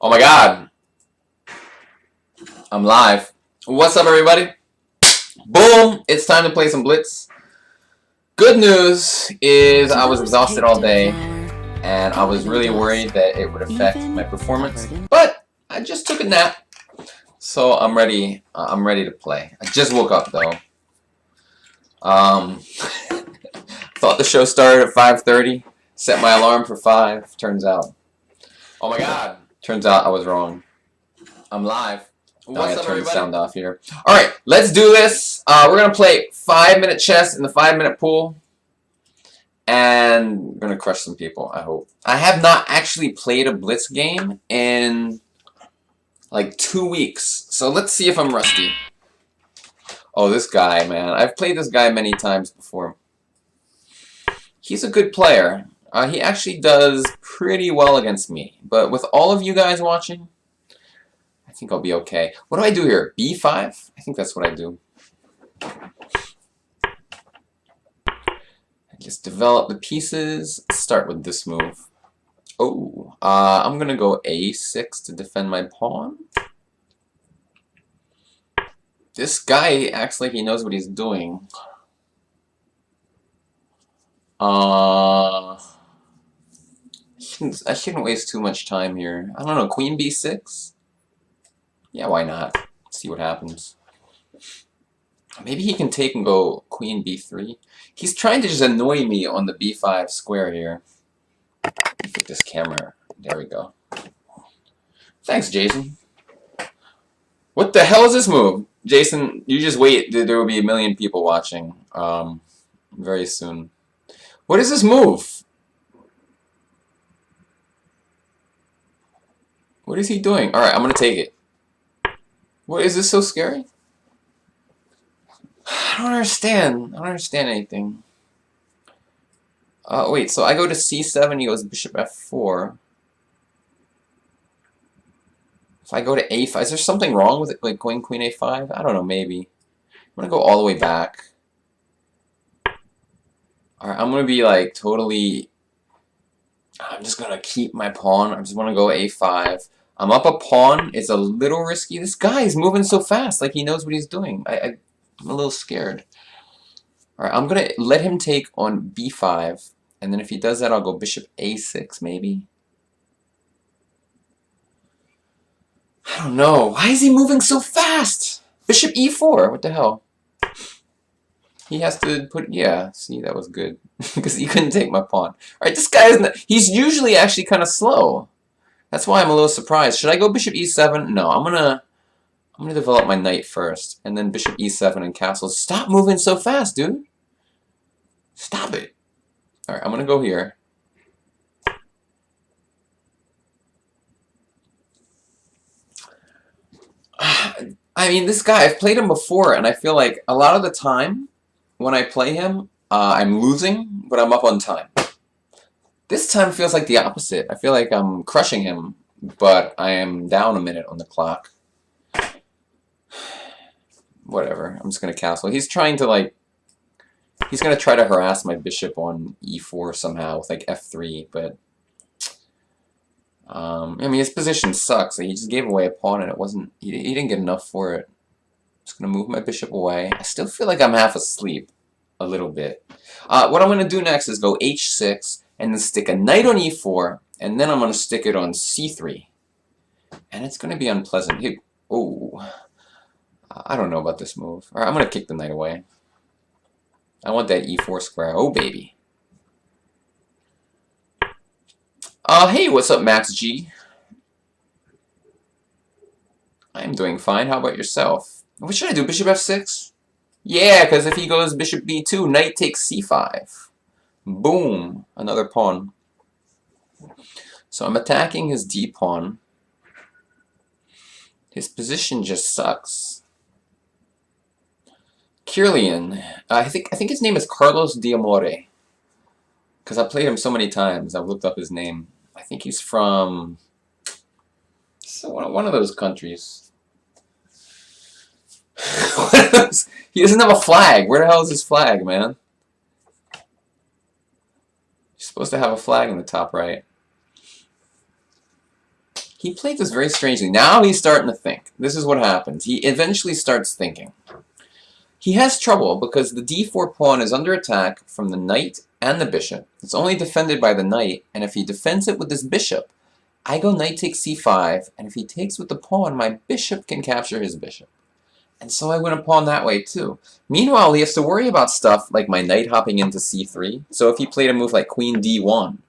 Oh my god, I'm live. What's up, everybody? Boom! It's time to play some Blitz. Good news is I was exhausted all day, and I was really worried that it would affect my performance. But I just took a nap, so I'm ready. I'm ready to play. I just woke up though. Thought the show started at 5:30. Set my alarm for 5. Turns out, oh my god! Turns out I was wrong. I'm live. What's up, everybody? Turn the sound off here. All right, let's do this. We're gonna play 5-minute chess in the 5-minute pool, and we're gonna crush some people. I hope. I have not actually played a Blitz game in like 2 weeks, so let's see if I'm rusty. Oh, this guy, man! I've played this guy many times before. He's a good player. He actually does pretty well against me, but with all of you guys watching, I think I'll be okay. What do I do here? B5? I think that's what I do. I just develop the pieces. Start with this move. Oh, I'm going to go A6 to defend my pawn. This guy acts like he knows what he's doing. I shouldn't waste too much time here. I don't know, Queen B6? Yeah, why not? Let's see what happens. Maybe he can take and go Queen B3. He's trying to just annoy me on the B5 square here. Get this camera. There we go. Thanks, Jason. What the hell is this move? Jason, you just wait. There will be a million people watching very soon. What is this move? What is he doing? Alright, I'm going to take it. What, is this so scary? I don't understand. I don't understand anything. Wait, so I go to C7, he goes bishop F4. If I go to A5, is there something wrong with it, like going Queen A5? I don't know, maybe. I'm gonna go all the way back. Alright, I'm gonna be like totally... I'm just gonna keep my pawn. I just wanna go A5. I'm up a pawn. It's a little risky. This guy is moving so fast, like he knows what he's doing. I'm a little scared. Alright, I'm gonna let him take on B5. And then if he does that, I'll go bishop A6, maybe. I don't know. Why is he moving so fast? Bishop E4. What the hell? He has to put... Yeah, see, that was good. Because he couldn't take my pawn. Alright, this guy isn't... He's usually actually kind of slow. That's why I'm a little surprised. Should I go bishop E7? No, I'm gonna develop my knight first. And then bishop E7 and castles. Stop moving so fast, dude. Stop it. Alright, I'm gonna go here. I mean, this guy, I've played him before, and I feel like a lot of the time when I play him, I'm losing, but I'm up on time. This time feels like the opposite. I feel like I'm crushing him, but I am down a minute on the clock. Whatever, I'm just going to castle. He's trying to, like, he's going to try to harass my bishop on E4 somehow with, like, F3, but... I mean, his position sucks. Like, he just gave away a pawn, and it wasn't... He didn't get enough for it. I'm just going to move my bishop away. I still feel like I'm half asleep. A little bit. What I'm going to do next is go H6, and then stick a knight on E4, and then I'm going to stick it on C3. And it's going to be unpleasant. Oh, I don't know about this move. All right, I'm going to kick the knight away. I want that E4 square. Oh, baby. Hey, what's up, Max G? I'm doing fine. How about yourself? What should I do? Bishop F6? Yeah, because if he goes bishop B2, knight takes C5. Boom. Another pawn. So I'm attacking his D pawn. His position just sucks. Kirlian. I think his name is Carlos Diamore. Because I've played him so many times. I've looked up his name. I think he's from one of those countries. He doesn't have a flag. Where the hell is his flag, man? You're supposed to have a flag in the top right. He played this very strangely. Now he's starting to think. This is what happens. He eventually starts thinking. He has trouble because the d4 pawn is under attack from the knight and the bishop. It's only defended by the knight, and if he defends it with this bishop, I go knight takes c5, and if he takes with the pawn, my bishop can capture his bishop. And so I win a pawn that way too. Meanwhile, he has to worry about stuff like my knight hopping into c3. So if he played a move like queen d1.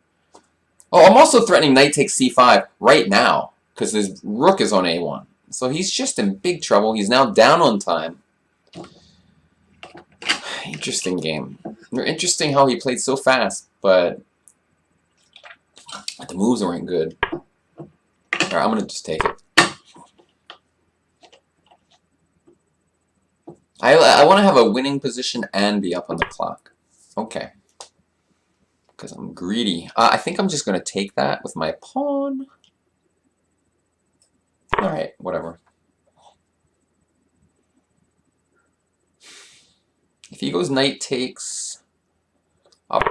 Oh, I'm also threatening knight takes c5 right now, because his rook is on a1. So he's just in big trouble. He's now down on time. Interesting game. Interesting how he played so fast, but the moves weren't good. Alright, I'm going to just take it. I want to have a winning position and be up on the clock. Okay. Because I'm greedy. I think I'm just going to take that with my pawn. Alright, whatever. If he goes knight takes up.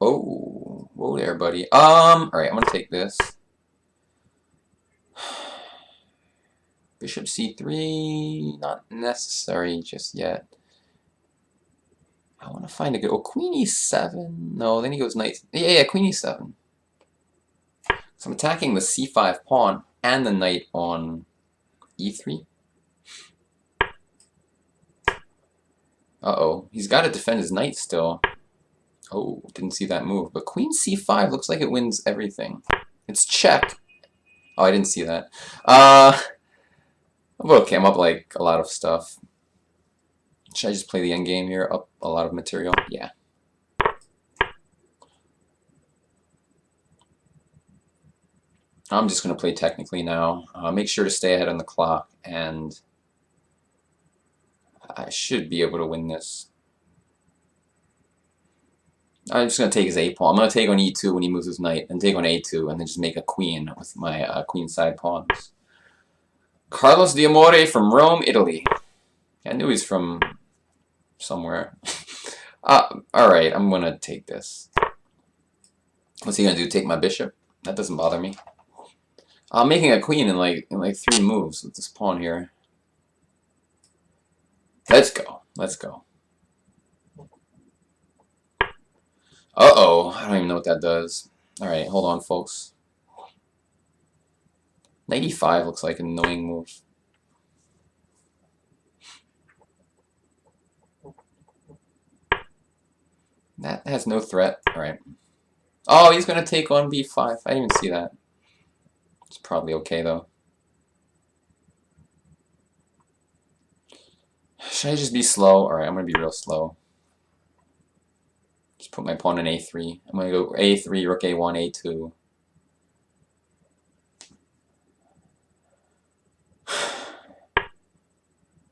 Oh, whoa there, buddy. Alright, I'm going to take this. Bishop c3, not necessary just yet. I want to find a good... Oh, queen e7. No, then he goes knight... Yeah, queen e7. So I'm attacking the c5 pawn and the knight on e3. Uh-oh. He's got to defend his knight still. Oh, didn't see that move. But queen c5 looks like it wins everything. It's check. Oh, I didn't see that. Okay, I'm up like a lot of stuff. Should I just play the endgame here? Up a lot of material? Yeah. I'm just going to play technically now. Make sure to stay ahead on the clock, and I should be able to win this. I'm just going to take his a pawn. I'm going to take on e2 when he moves his knight, and take on a2, and then just make a queen with my queen side pawns. Carlos D'Amore from Rome, Italy. I knew he's from somewhere. Alright, I'm going to take this. What's he going to do? Take my bishop? That doesn't bother me. I'm making a queen in like 3 moves with this pawn here. Let's go. Let's go. Uh-oh. I don't even know what that does. Alright, hold on, folks. 95 looks like an annoying move. That has no threat. Alright. Oh, he's going to take on b5. I didn't even see that. It's probably okay, though. Should I just be slow? Alright, I'm going to be real slow. Just put my pawn in a3. I'm going to go a3, rook a1, a2.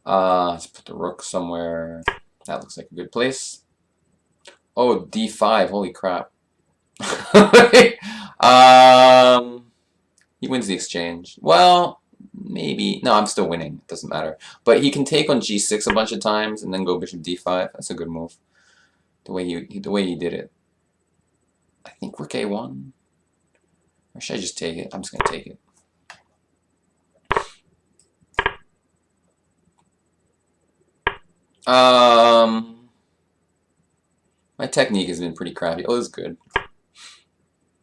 Let's put the rook somewhere. That looks like a good place. Oh, d5. Holy crap. He wins the exchange. Well, maybe. No, I'm still winning. It doesn't matter. But he can take on g6 a bunch of times and then go bishop d5. That's a good move. The way he did it. I think rook a1. Or should I just take it? I'm just going to take it. My technique has been pretty crappy. Oh, this is good.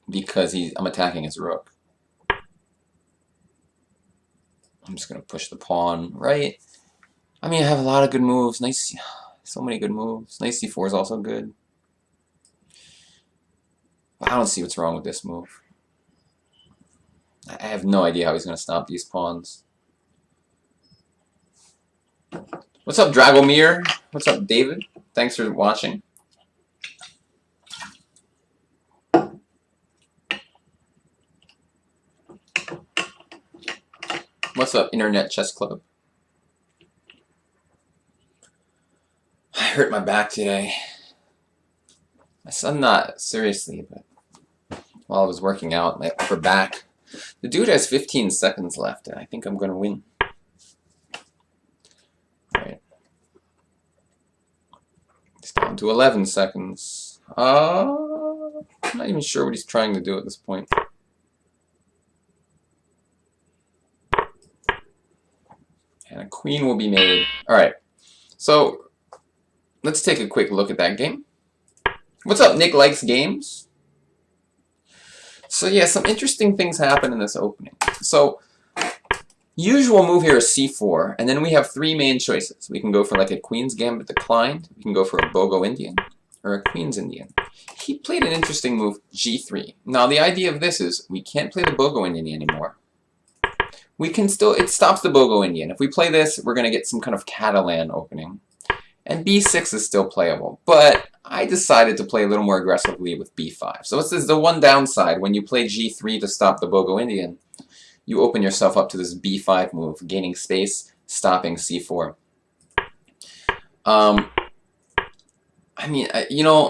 Because I'm attacking his rook. I'm just going to push the pawn right. I mean, I have a lot of good moves. Nice, so many good moves. Knight c4 is also good. But I don't see what's wrong with this move. I have no idea how he's going to stop these pawns. What's up, Dragomir? What's up, David? Thanks for watching. What's up, Internet Chess Club? I hurt my back today. My son, not seriously, but while I was working out, my upper back. The dude has 15 seconds left, and I think I'm going to win. Alright. It's down to 11 seconds. I'm not even sure what he's trying to do at this point. And a queen will be made. Alright, so let's take a quick look at that game. What's up, Nick Likes Games? So yeah, some interesting things happen in this opening. So, usual move here is c4, and then we have three main choices. We can go for like a Queen's Gambit declined, we can go for a Bogo Indian, or a Queen's Indian. He played an interesting move, g3. Now the idea of this is, we can't play the Bogo Indian anymore. We can still, it stops the Bogo Indian. If we play this, we're going to get some kind of Catalan opening. And b6 is still playable, but I decided to play a little more aggressively with b5. So this is the one downside. When you play g3 to stop the Bogo Indian, you open yourself up to this b5 move, gaining space, stopping c4. I mean, you know,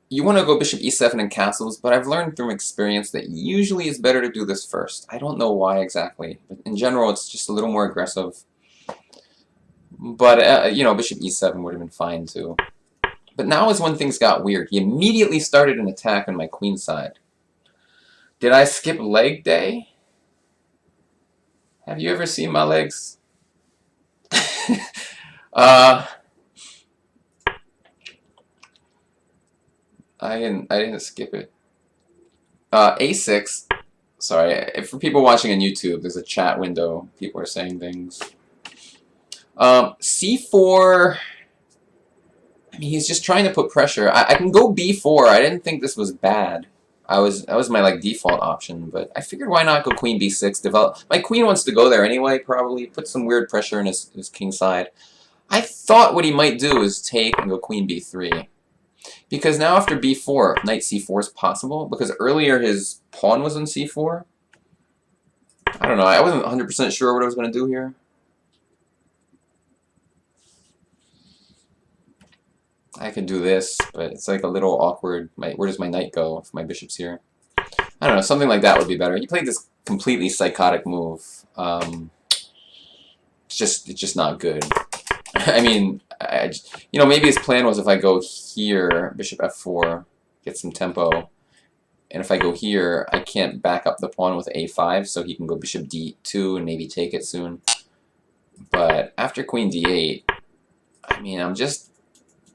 you want to go bishop e7 and castles, but I've learned from experience that usually it's better to do this first. I don't know why exactly, but in general it's just a little more aggressive. But, you know, bishop e7 would have been fine too. But now is when things got weird. He immediately started an attack on my queen side. Did I skip leg day? Have you ever seen my legs? I didn't skip it. A6. Sorry, for people watching on YouTube, there's a chat window. People are saying things. C4. I mean, he's just trying to put pressure. I can go B4. I didn't think this was bad. That was my like default option, but I figured why not go Queen B6. Develop. My queen wants to go there anyway. Probably put some weird pressure in his king side. I thought what he might do is take and go Queen B3. Because now after b4, knight c4 is possible, because earlier his pawn was on c4. I don't know, I wasn't 100% sure what I was going to do here. I could do this, but it's like a little awkward. Where does my knight go if my bishop's here? I don't know, something like that would be better. He played this completely psychotic move. It's just not good. I mean, you know, maybe his plan was if I go here, bishop f4, get some tempo, and if I go here, I can't back up the pawn with a5, so he can go bishop d2 and maybe take it soon. But after queen d8, I mean,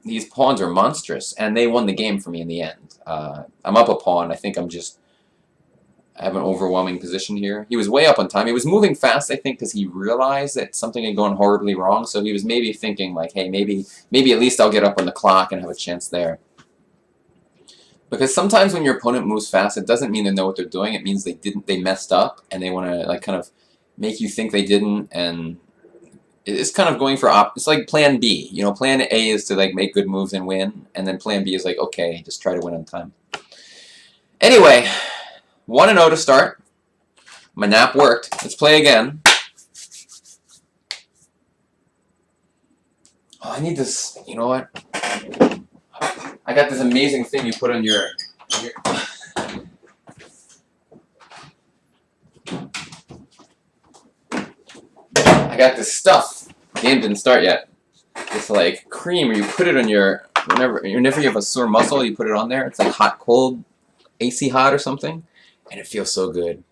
these pawns are monstrous, and they won the game for me in the end. I'm up a pawn. I think I have an overwhelming position here. He was way up on time. He was moving fast, I think, because he realized that something had gone horribly wrong. So he was maybe thinking, like, hey, maybe at least I'll get up on the clock and have a chance there. Because sometimes when your opponent moves fast, it doesn't mean they know what they're doing. It means they messed up, and they want to like kind of make you think they didn't. And it's kind of going for it's like Plan B. You know, Plan A is to like make good moves and win, and then Plan B is like, okay, just try to win on time. Anyway. 1-0 to start. My nap worked. Let's play again. Oh, I need this. You know what? I got this amazing thing you put on your I got this stuff. The game didn't start yet. It's like cream, or you put it on your whenever you have a sore muscle, you put it on there. It's like hot, cold, AC hot or something. And it feels so good.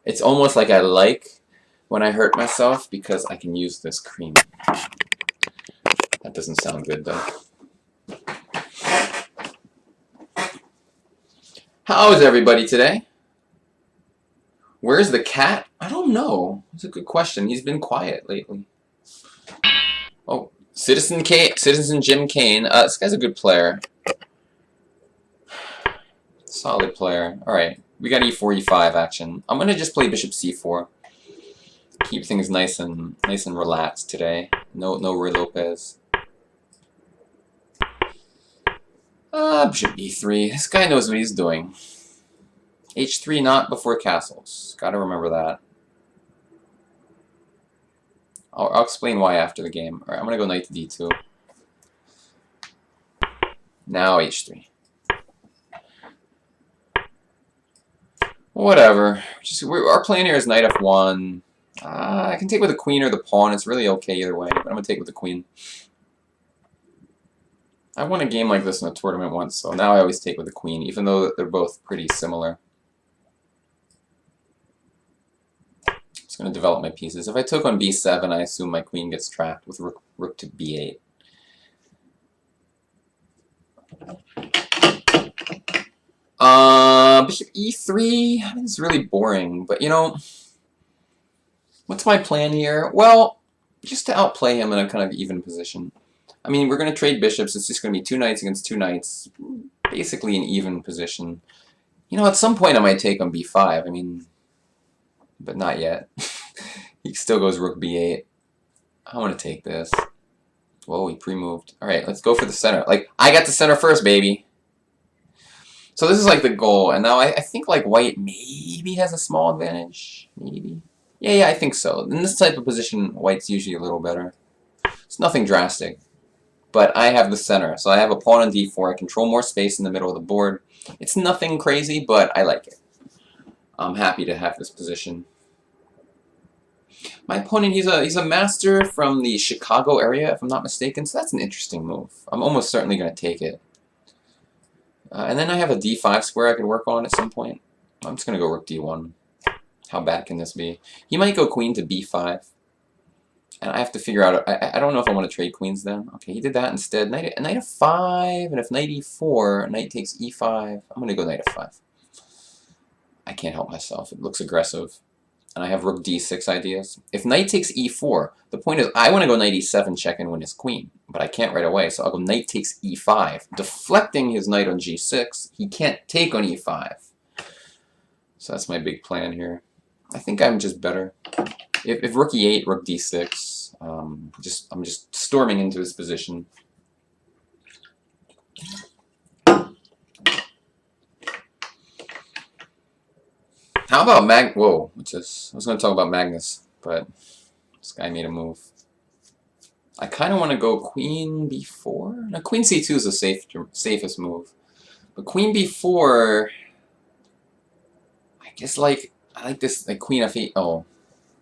It's almost like I like when I hurt myself because I can use this cream. That doesn't sound good though. How is everybody today? Where's the cat? I don't know. It's a good question. He's been quiet lately. Oh, Citizen Jim Kane. This guy's a good player. Solid player. Alright, we got e4, e5 action. I'm gonna just play bishop c4. Keep things nice and relaxed today. No Roy Lopez. Bishop e3. This guy knows what he's doing. h3 not before castles. Gotta remember that. I'll explain why after the game. Alright, I'm gonna go knight to d2. Now h3. Whatever. Our plan here is knight f1. I can take with the queen or the pawn. It's really okay either way, but I'm going to take with the queen. I won a game like this in a tournament once, so now I always take with the queen, even though they're both pretty similar. Just going going to develop my pieces. If I took on b7, I assume my queen gets trapped with rook to b8. Bishop e3, I mean, it's really boring, but you know, what's my plan here? Well, just to outplay him in a kind of even position. I mean, we're going to trade bishops. It's just going to be 2 knights against 2 knights, basically an even position. You know, at some point I might take on b5, I mean, but not yet. He still goes rook b8. I want to take this. Whoa, he pre-moved. Alright, let's go for the center. Like, I got the center first, baby! So this is like the goal, and now I think like white maybe has a small advantage. Maybe. Yeah, I think so. In this type of position, white's usually a little better. It's nothing drastic. But I have the center, so I have a pawn on d4. I control more space in the middle of the board. It's nothing crazy, but I like it. I'm happy to have this position. My opponent, he's a master from the Chicago area, if I'm not mistaken, so that's an interesting move. I'm almost certainly going to take it. And then I have a d5 square I could work on at some point. I'm just going to go rook d1. How bad can this be? He might go queen to b5. And I have to figure out, I don't know if I want to trade queens then. Okay, he did that instead. Knight f5, and if knight e4, knight takes e5, I'm going to go knight f5. I can't help myself. It looks aggressive. And I have rook d6 ideas. If knight takes e4, the point is I want to go knight e7 check and win his queen. But I can't right away, so I'll go knight takes e5. Deflecting his knight on g6. He can't take on e5. So that's my big plan here. I think I'm just better. If rook e8, rook d6, I'm just storming into his position. How about whoa, what's this? I was going to talk about Magnus, but this guy made a move. I kind of want to go queen b4. Now, queen c2 is the safest move. But queen b4, I guess I like this, like queen f8. Oh,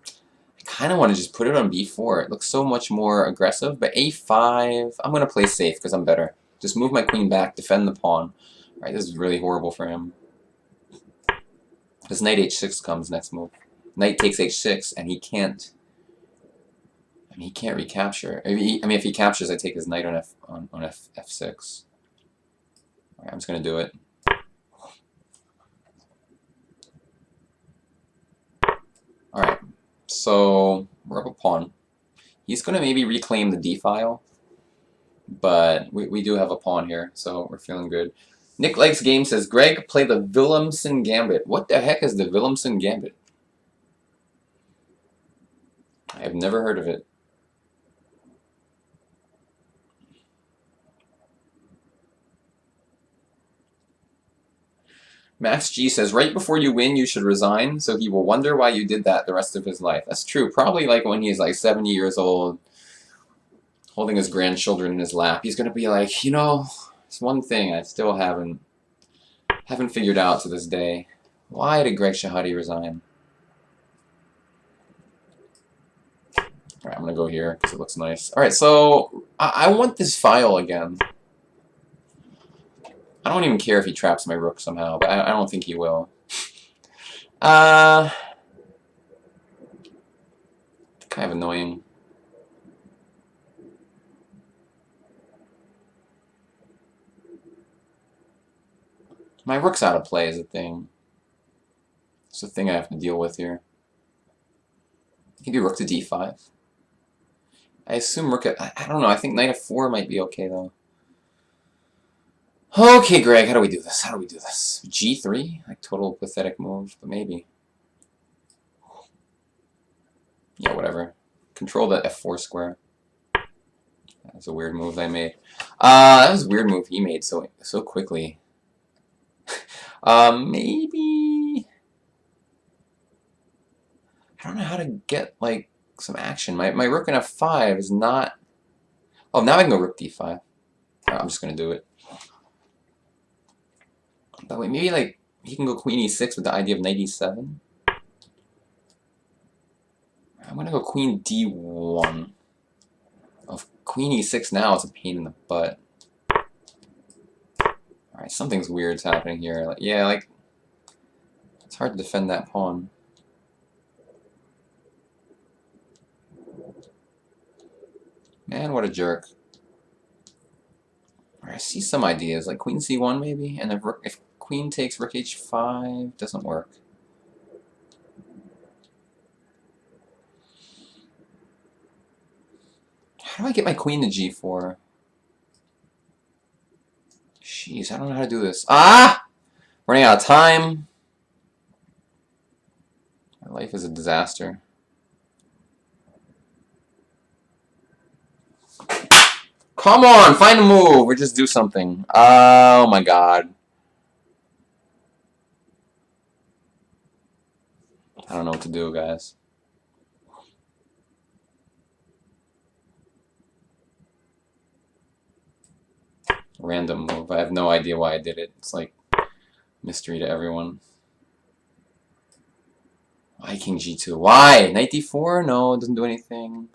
I kind of want to just put it on b4. It looks so much more aggressive. But a5, I'm going to play safe because I'm better. Just move my queen back, defend the pawn. All right, this is really horrible for him. Because knight h6 comes next move. Knight takes h6, and he can't. I mean, he can't recapture. I mean, if he captures, I take his knight on f6. All right, I'm just gonna do it. All right, so we're up a pawn. He's gonna maybe reclaim the d file, but we do have a pawn here, so we're feeling good. Nick Likes Game says, Greg, play the Willemsen Gambit. What the heck is the Willemsen Gambit? I have never heard of it. Max G says, right before you win, you should resign, so he will wonder why you did that the rest of his life. That's true. Probably like when he's like 70 years old, holding his grandchildren in his lap, he's going to be like, you know, it's one thing I still haven't figured out to this day. Why did Greg Shahade resign? Alright, I'm going to go here because it looks nice. Alright, so I want this file again. I don't even care if he traps my rook somehow, but I don't think he will. Kind of annoying. My rook's out of play is a thing. It's a thing I have to deal with here. Maybe rook to d5. I assume rook at... I don't know, I think knight f4 might be okay, though. Okay, Greg, how do we do this? How do we do this? g3? Like, total pathetic move, but maybe. Yeah, whatever. Control the f4 square. That's a weird move I made. That was a weird move he made so quickly. Maybe... I don't know how to get, like, some action. My rook in f5 is not... Oh, now I can go rook d5. I'm just going to do it. But wait, maybe, like, he can go queen e6 with the idea of knight e7? I'm going to go queen d1. Oh, queen e6 now is a pain in the butt. Alright, something's weird's happening here. Like, yeah, like, it's hard to defend that pawn. Man, what a jerk. I see some ideas, like queen c1 maybe, and if queen takes rook h5, doesn't work. How do I get my queen to g4? Jeez, I don't know how to do this. Ah! Running out of time. My life is a disaster. Come on, find a move or just do something. Oh my god. I don't know what to do, guys. Random move. I have no idea why I did it. It's like mystery to everyone. Why king g2? Why? Knight d4? No, it doesn't do anything.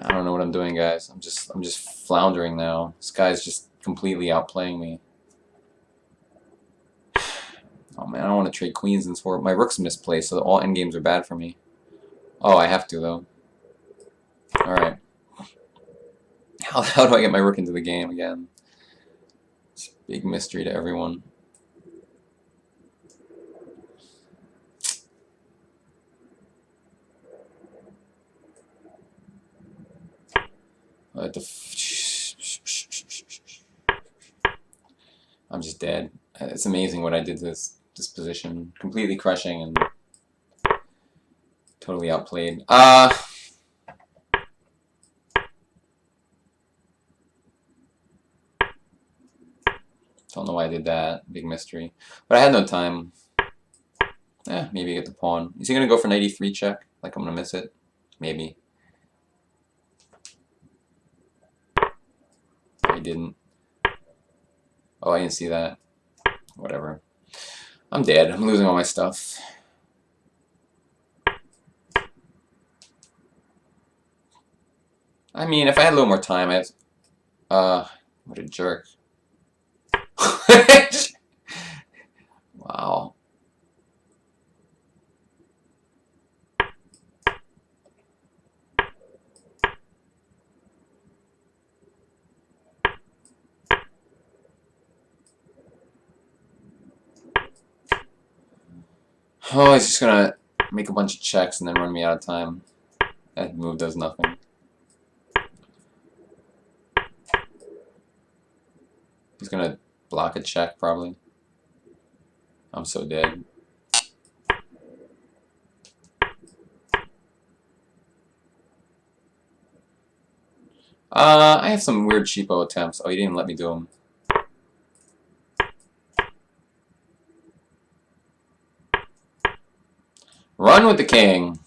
I don't know what I'm doing, guys. I'm just floundering now. This guy's just completely outplaying me. Oh man, I don't want to trade queens and sword. My rook's misplaced, so all endgames are bad for me. Oh, I have to though. All right. How do I get my rook into the game again? It's a big mystery to everyone. I'm just dead. It's amazing what I did to this position. Completely crushing and totally outplayed. Don't know why I did that. Big mystery. But I had no time. Maybe get the pawn. Is he gonna go for knight e3 check? Like I'm gonna miss it? Maybe. I didn't. Oh, I didn't see that. Whatever. I'm dead. I'm losing all my stuff. I mean, if I had a little more time, what a jerk. Wow. Oh, he's just gonna make a bunch of checks and then run me out of time. That move does nothing. He's gonna block a check, probably. I'm so dead. I have some weird cheapo attempts. Oh, he didn't let me do them. Run with the king.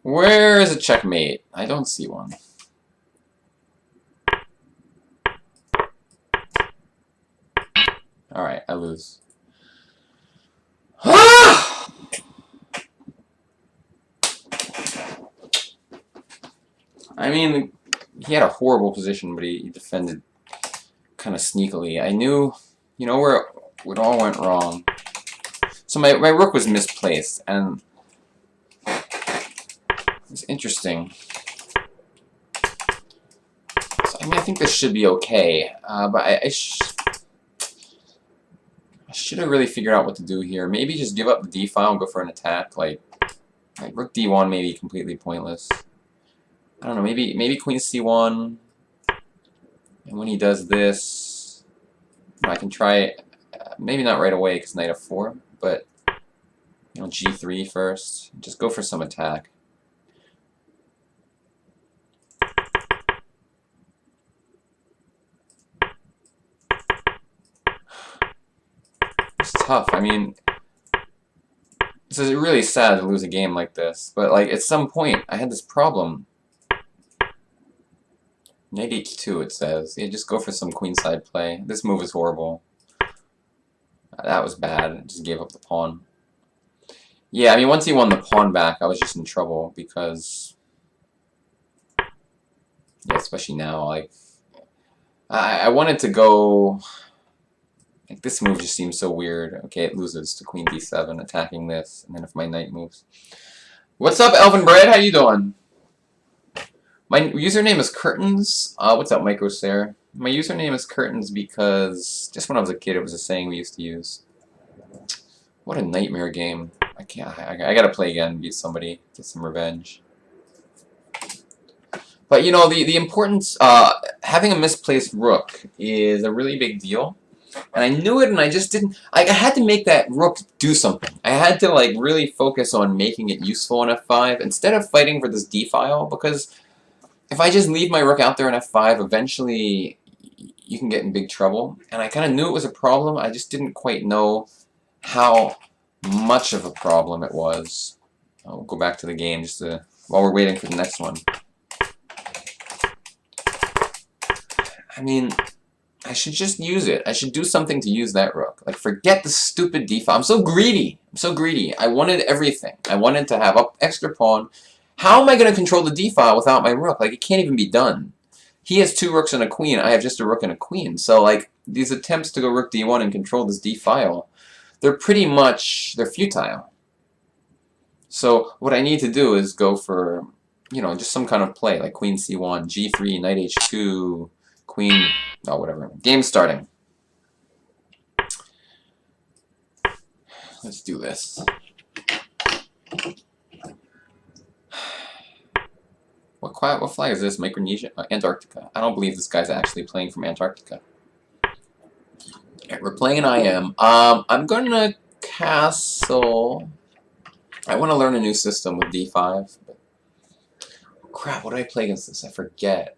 Where is a checkmate? I don't see one. Alright, I lose. I mean, he had a horrible position, but he defended kind of sneakily. I knew, you know, where it all went wrong. So my rook was misplaced, and it's interesting. So, I mean, I think this should be okay, but I should have really figured out what to do here. Maybe just give up the d file and go for an attack. Like rook d1 may be completely pointless. I don't know. Maybe queen c1, and when he does this, I can try. Maybe not right away because knight f4, but you know, g3 first. Just go for some attack. It's tough. I mean, this is really sad to lose a game like this, but like at some point I had this problem. Knight h2, it says. Yeah, just go for some queenside play. This move is horrible. That was bad. I just gave up the pawn. Yeah, I mean, once he won the pawn back, I was just in trouble because, yeah, especially now, like, I wanted to go... Like, this move just seems so weird. Okay, it loses to queen d7, attacking this, and then if my knight moves... What's up, Elvin Bread? How you doing? My username is Curtains. What's up, Micro Sarah? My username is Curtains because just when I was a kid, it was a saying we used to use. What a nightmare game. I can't. I gotta play again, beat somebody, get some revenge. But you know, the importance, having a misplaced rook is a really big deal. And I knew it, and I just didn't. I had to make that rook do something. I had to like really focus on making it useful on f5 instead of fighting for this d file, because if I just leave my rook out there on f5, eventually you can get in big trouble. And I kind of knew it was a problem. I just didn't quite know how much of a problem it was. I'll go back to the game just to, while we're waiting for the next one. I mean, I should just use it. I should do something to use that rook. Like, forget the stupid d file. I'm so greedy. I'm so greedy. I wanted everything. I wanted to have an extra pawn. How am I going to control the d file without my rook? Like, it can't even be done. He has 2 rooks and a queen. I have just a rook and a queen. So, like, these attempts to go rook d1 and control this d file, they're pretty much, they're futile. So, what I need to do is go for, you know, just some kind of play, like queen c1, g3, knight h2, queen, oh, whatever. Game starting. Let's do this. What flag is this? Micronesia? Antarctica. I don't believe this guy's actually playing from Antarctica. Alright, we're playing an IM. I'm gonna castle. I want to learn a new system with d5. But crap, what do I play against this? I forget.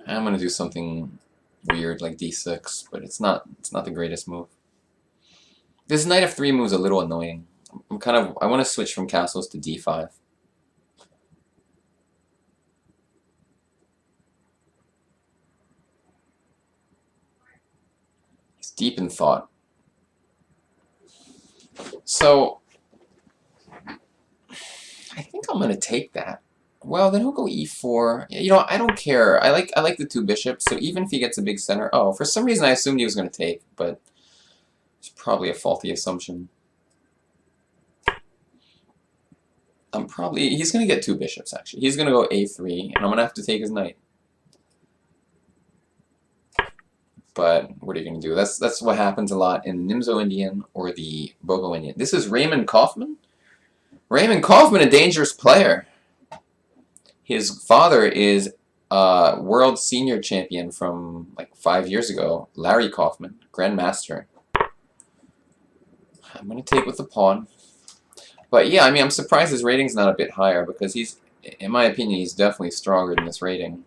I'm gonna do something weird like d6, but it's not the greatest move. This knight f3 move is a little annoying. I want to switch from castles to d5. He's deep in thought. So I think I'm gonna take that. Well, then he'll go e4. You know, I don't care. I like the 2 bishops, so even if he gets a big center... Oh, for some reason I assumed he was going to take, but it's probably a faulty assumption. He's going to get 2 bishops, actually. He's going to go a3, and I'm going to have to take his knight. But what are you going to do? That's what happens a lot in the Nimzo Indian or the Bogo Indian. This is Raymond Kaufman. Raymond Kaufman, a dangerous player. His father is a world senior champion from like 5 years ago, Larry Kaufman, grandmaster. I'm going to take with the pawn. But yeah, I mean, I'm surprised his rating's not a bit higher because he's, in my opinion, he's definitely stronger than this rating.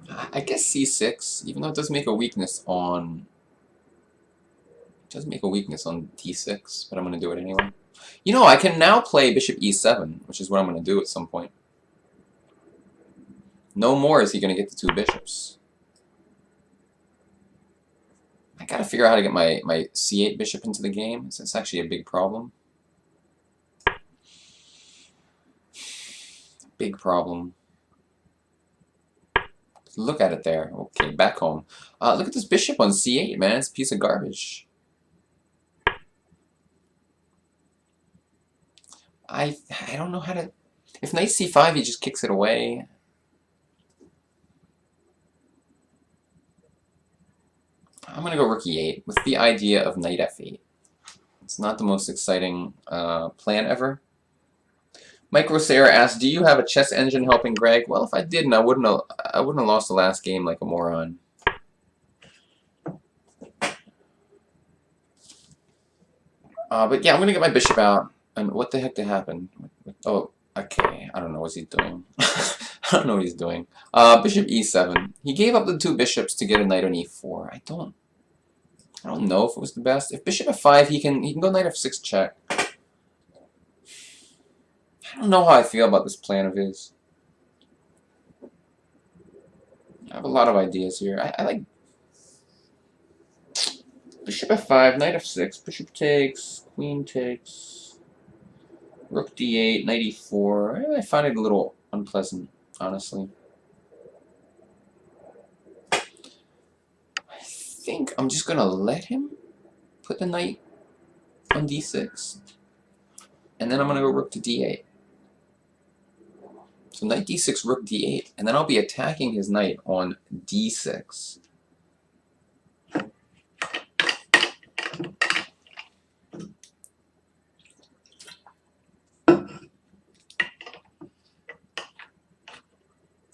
I guess c6, even though it does make a weakness on... It does make a weakness on d6, but I'm going to do it anyway. You know, I can now play bishop e7, which is what I'm going to do at some point. No more is he going to get the 2 bishops. I gotta figure out how to get my c8 bishop into the game. It's actually a big problem. Big problem. Look at it there. Okay, back home. Look at this bishop on c8, man. It's a piece of garbage. I don't know how to... If knight c5, he just kicks it away. I'm going to go rook e8 with the idea of knight f8. It's not the most exciting plan ever. Micro Sarah asks, do you have a chess engine helping Greg? Well, if I didn't, I wouldn't have lost the last game like a moron. But yeah, I'm going to get my bishop out. And what the heck did happen? Oh, okay. I don't know what he's doing. I don't know what he's doing. Bishop e7. He gave up the 2 bishops to get a knight on e4. I don't know if it was the best. If bishop f5, he can go knight f6 check. I don't know how I feel about this plan of his. I have a lot of ideas here. I like bishop f5, knight f6, bishop takes, queen takes. Rook d8, knight e4. I find it a little unpleasant, honestly. I think I'm just gonna let him put the knight on d6, and then I'm gonna go rook to d8. So knight d6, rook d8, and then I'll be attacking his knight on d6.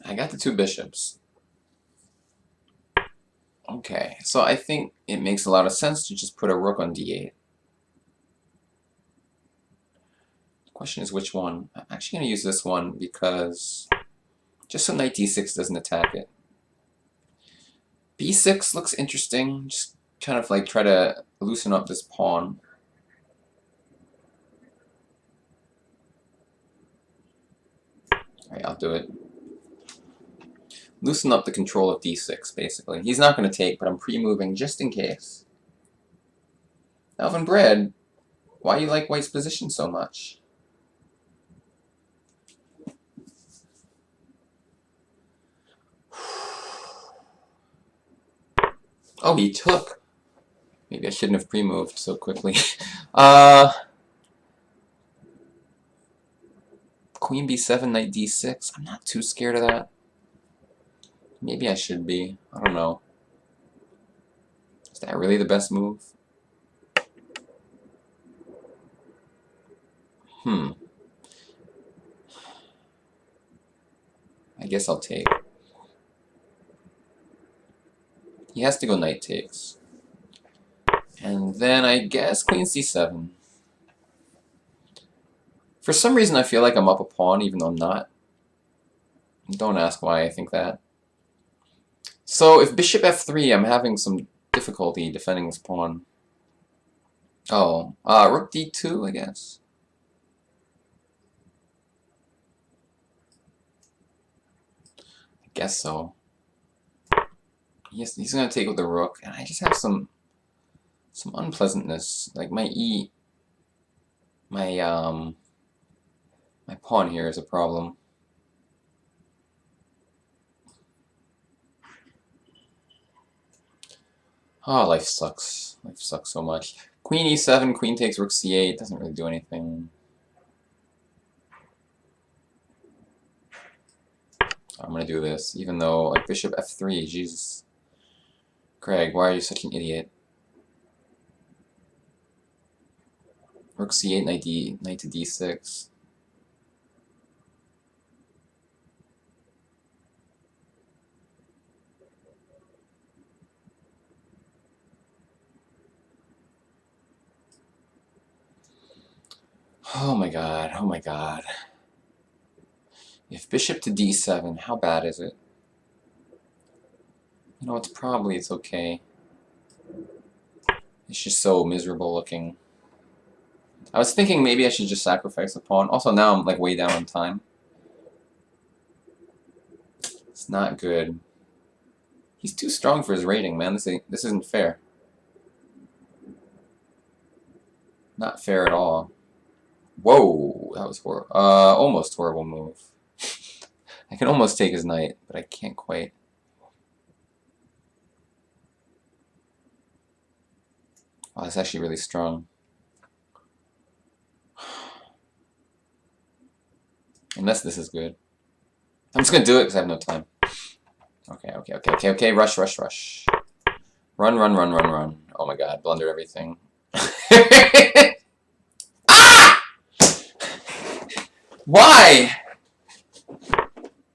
I got the two bishops. Okay, so I think it makes a lot of sense to just put a rook on d8. The question is which one. I'm actually going to use this one because just so knight d6 doesn't attack it. b6 looks interesting. Just kind of like try to loosen up this pawn. Alright, I'll do it. Loosen up the control of d6, basically. He's not going to take, but I'm pre-moving just in case. Alvin Bread, why do you like white's position so much? Oh, he took. Maybe I shouldn't have pre-moved so quickly. Queen b7, knight d6. I'm not too scared of that. Maybe I should be. I don't know. Is that really the best move? I guess I'll take. He has to go knight takes. And then I guess queen c7. For some reason I feel like I'm up a pawn even though I'm not. Don't ask why I think that. So if bishop f3, I'm having some difficulty defending this pawn. Oh, rook d2, I guess. I guess so. He's gonna take with the rook, and I just have some unpleasantness. Like my pawn here is a problem. Oh, life sucks. Life sucks so much. Queen e7, queen takes rook c8. Doesn't really do anything. I'm gonna do this, even though like bishop f3. Jesus, Greg, why are you such an idiot? Rook c8, knight to d6. Oh my god, oh my god. If bishop to d7, how bad is it? You know, it's okay. It's just so miserable looking. I was thinking maybe I should just sacrifice a pawn. Also, now I'm like way down on time. It's not good. He's too strong for his rating, man. This isn't fair. Not fair at all. Whoa, that was horrible. Almost horrible move. I can almost take his knight, but I can't quite. Oh, that's actually really strong. Unless this is good. I'm just gonna do it because I have no time. Okay. Rush. Run. Oh my god, blundered everything. Ah! Why?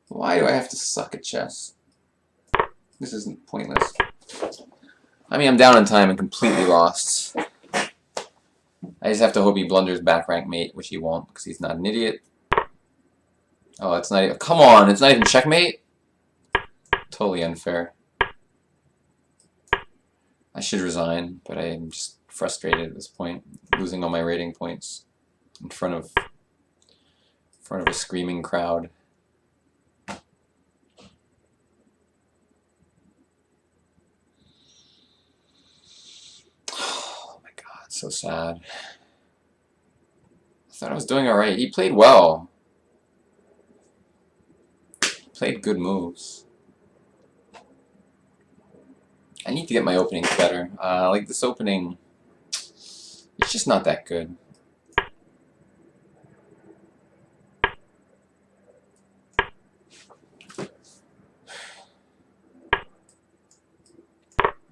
Why do I have to suck at chess? This isn't pointless. I mean, I'm down in time and completely lost. I just have to hope he blunders back rank mate, which he won't because he's not an idiot. Oh, it's not even... Come on, it's not even checkmate? Totally unfair. I should resign, but I'm just frustrated at this point, losing all my rating points in front of a screaming crowd. Oh my god, so sad. thought I was doing alright. He played well. Played good moves. I need to get my openings better. Like this opening, it's just not that good.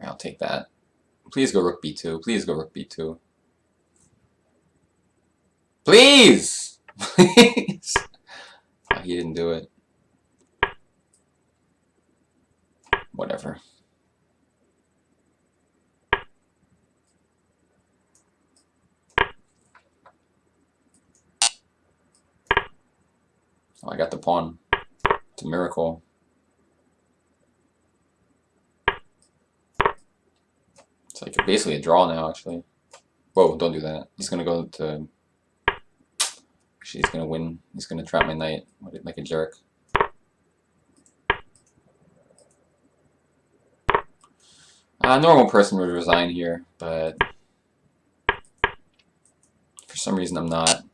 I'll take that. Please go rook b2. Please go rook b2. Please! Please! Oh, he didn't do it. Whatever. Oh, I got the pawn. It's a miracle. It's like basically a draw now, actually. Whoa, don't do that. He's gonna go to... Actually, he's gonna win. He's gonna trap my knight like a jerk. A normal person would resign here, but for some reason I'm not.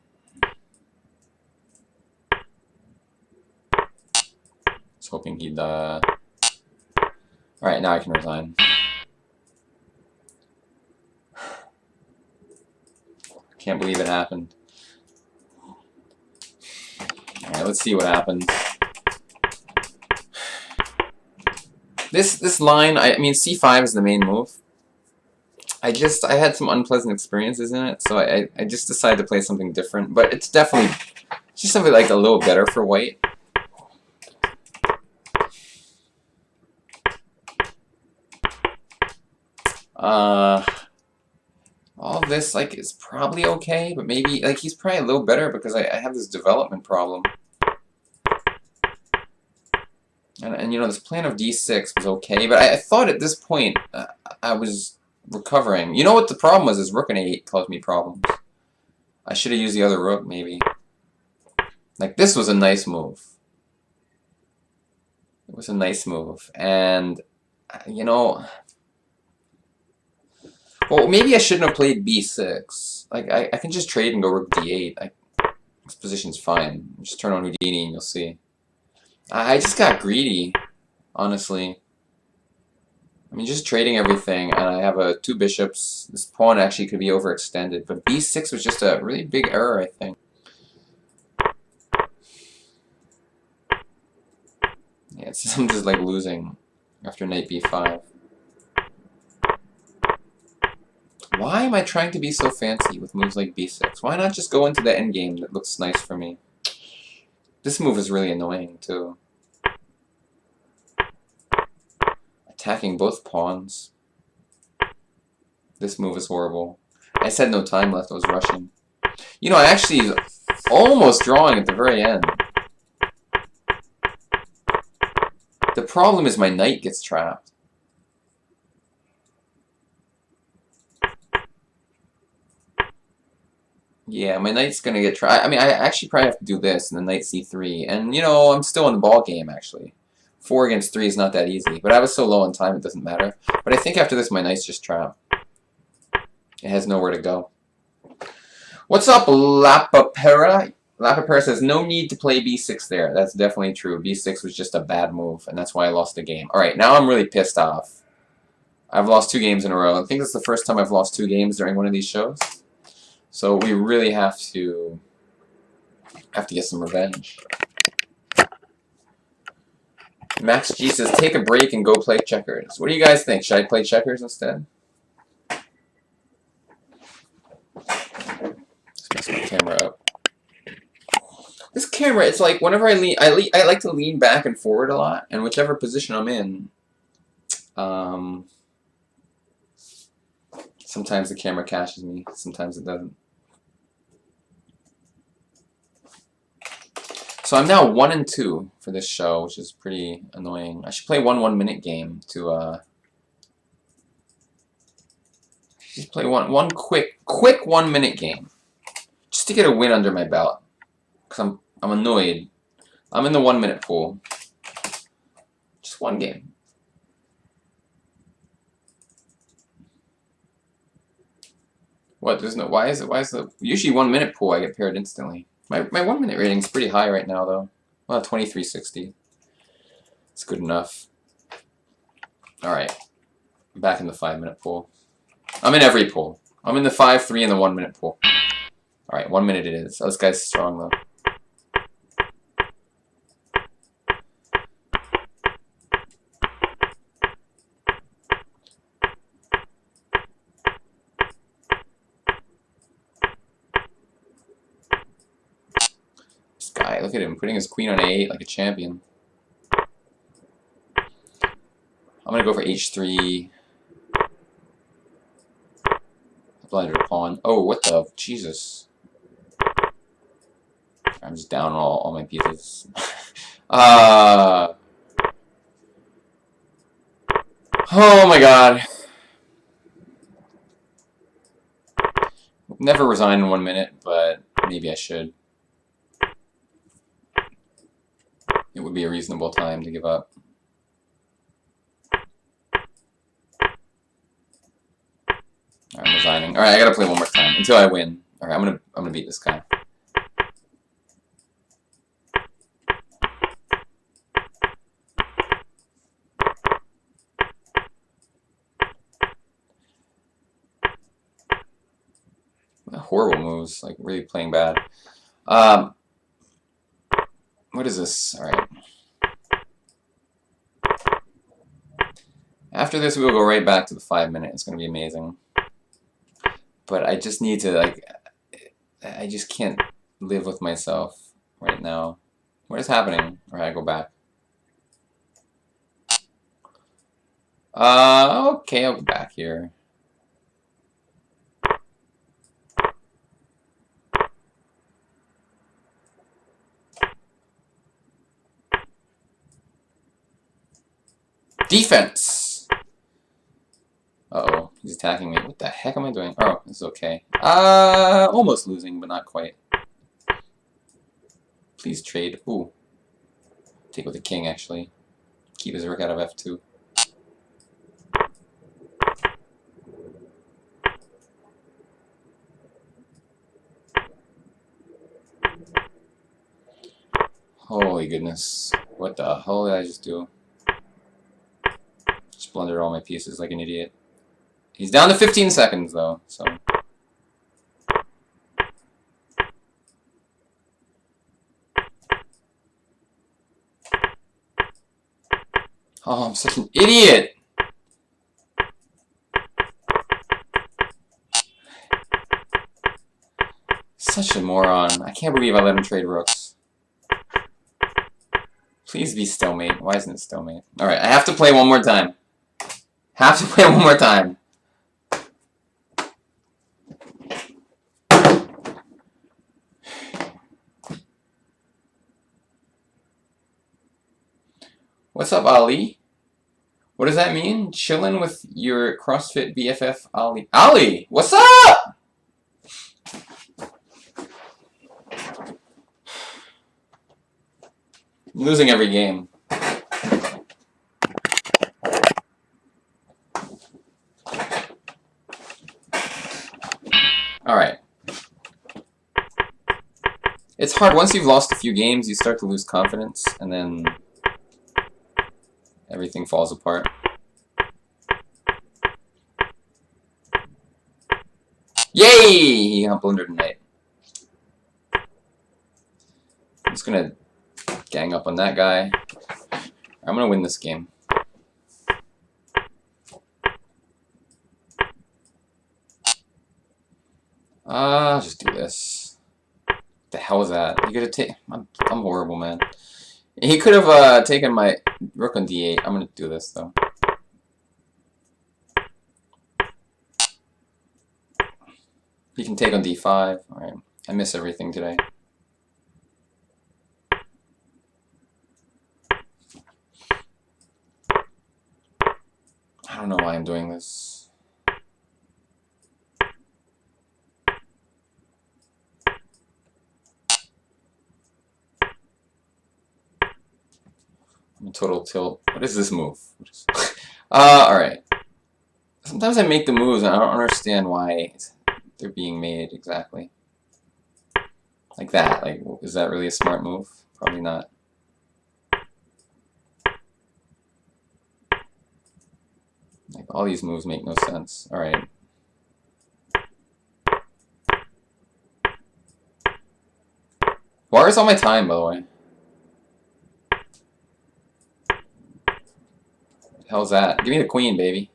I was hoping he'd... Alright, now I can resign. Can't believe it happened. Alright, let's see what happens. This line, I mean, c5 is the main move. I had some unpleasant experiences in it, so I just decided to play something different. But it's definitely just something like a little better for white. All of this, like, is probably okay, but maybe, like, he's probably a little better because I have this development problem. And you know, this plan of d6 was okay, but I thought at this point I was recovering. You know what the problem was? Is rook and a8 caused me problems. I should have used the other rook, maybe. Like, this was a nice move. It was a nice move. And, you know... Well, maybe I shouldn't have played b6. Like, I can just trade and go rook d8. This position's fine. Just turn on Houdini and you'll see. I just got greedy, honestly. I mean, just trading everything, and I have 2 bishops. This pawn actually could be overextended, but b6 was just a really big error, I think. Yeah, I'm just like losing after knight b5. Why am I trying to be so fancy with moves like b6? Why not just go into the endgame that looks nice for me? This move is really annoying, too. Attacking both pawns. This move is horrible. I just had no time left, I was rushing. You know, I actually almost drawing at the very end. The problem is my knight gets trapped. Yeah, my knight's gonna get trapped. I mean, I actually probably have to do this and then knight c3. And, you know, I'm still in the ball game, actually. 4 against 3 is not that easy. But I was so low on time, it doesn't matter. But I think after this, my knight's just trapped. It has nowhere to go. What's up, Lapapera? Lapapera says, no need to play b6 there. That's definitely true. b6 was just a bad move, and that's why I lost the game. Alright, now I'm really pissed off. I've lost 2 games in a row. I think it's the first time I've lost 2 games during one of these shows. So we really have to get some revenge. Max G says, take a break and go play checkers. What do you guys think? Should I play checkers instead? Let's mess my camera up. This camera, it's like whenever I like to lean back and forward a lot, and whichever position I'm in, sometimes the camera catches me, sometimes it doesn't. So I'm now 1-2 for this show, which is pretty annoying. I should play 1-minute game to just play one quick 1-minute game, just to get a win under my belt. Cause I'm annoyed. I'm in the 1-minute pool. Just one game. What? There's no. Why is it? Why is the usually 1 minute pool I get paired instantly? My 1 minute rating's pretty high right now though. Well, 2360. It's good enough. All right, I'm back in the 5 minute pool. I'm in every pool. I'm in the 5, 3, and the 1 minute pool. All right, 1 minute it is. Oh, this guy's strong though. This guy, look at him putting his queen on a8 like a champion. I'm gonna go for h3. Blinded a pawn. Oh, what the Jesus! I'm just down all my pieces. Oh my god! Never resign in 1 minute, but maybe I should. It would be a reasonable time to give up. Alright, I'm resigning. Alright, I gotta play one more time until I win. Alright, I'm gonna beat this guy. Horrible moves, like really playing bad. What is this? Alright. After this, we will go right back to the 5 minute. It's gonna be amazing. But I just need to, like, I just can't live with myself right now. What is happening? Alright, I go back. Okay, I'll go back here. Defense! Uh-oh, he's attacking me. What the heck am I doing? Oh, this is okay. Almost losing, but not quite. Please trade. Ooh. Take with the king, actually. Keep his rook out of f2. Holy goodness. What the hell did I just do? Just blundered all my pieces like an idiot. He's down to 15 seconds, though, so... Oh, I'm such an idiot! Such a moron. I can't believe I let him trade rooks. Please be stalemate. Why isn't it stalemate? Alright, I have to play one more time. Have to play one more time. What's up, Ali? What does that mean? Chillin' with your CrossFit BFF, Ali. Ali! What's up? I'm losing every game. Alright. It's hard. Once you've lost a few games, you start to lose confidence, and then everything falls apart. Yay! He blundered a knight. I'm just gonna gang up on that guy. I'm gonna win this game. I'll just do this. What the hell is that? You gotta take. I'm horrible, man. He could have taken my rook on d8. I'm gonna do this though. He can take on d5. All right. I miss everything today. I don't know why I'm doing this. I'm in total tilt. What is this move? Alright. Sometimes I make the moves and I don't understand why they're being made exactly. Like that. Like, is that really a smart move? Probably not. Like, all these moves make no sense. Alright. Where's all my time, by the way? What the hell's that? Give me the queen, baby.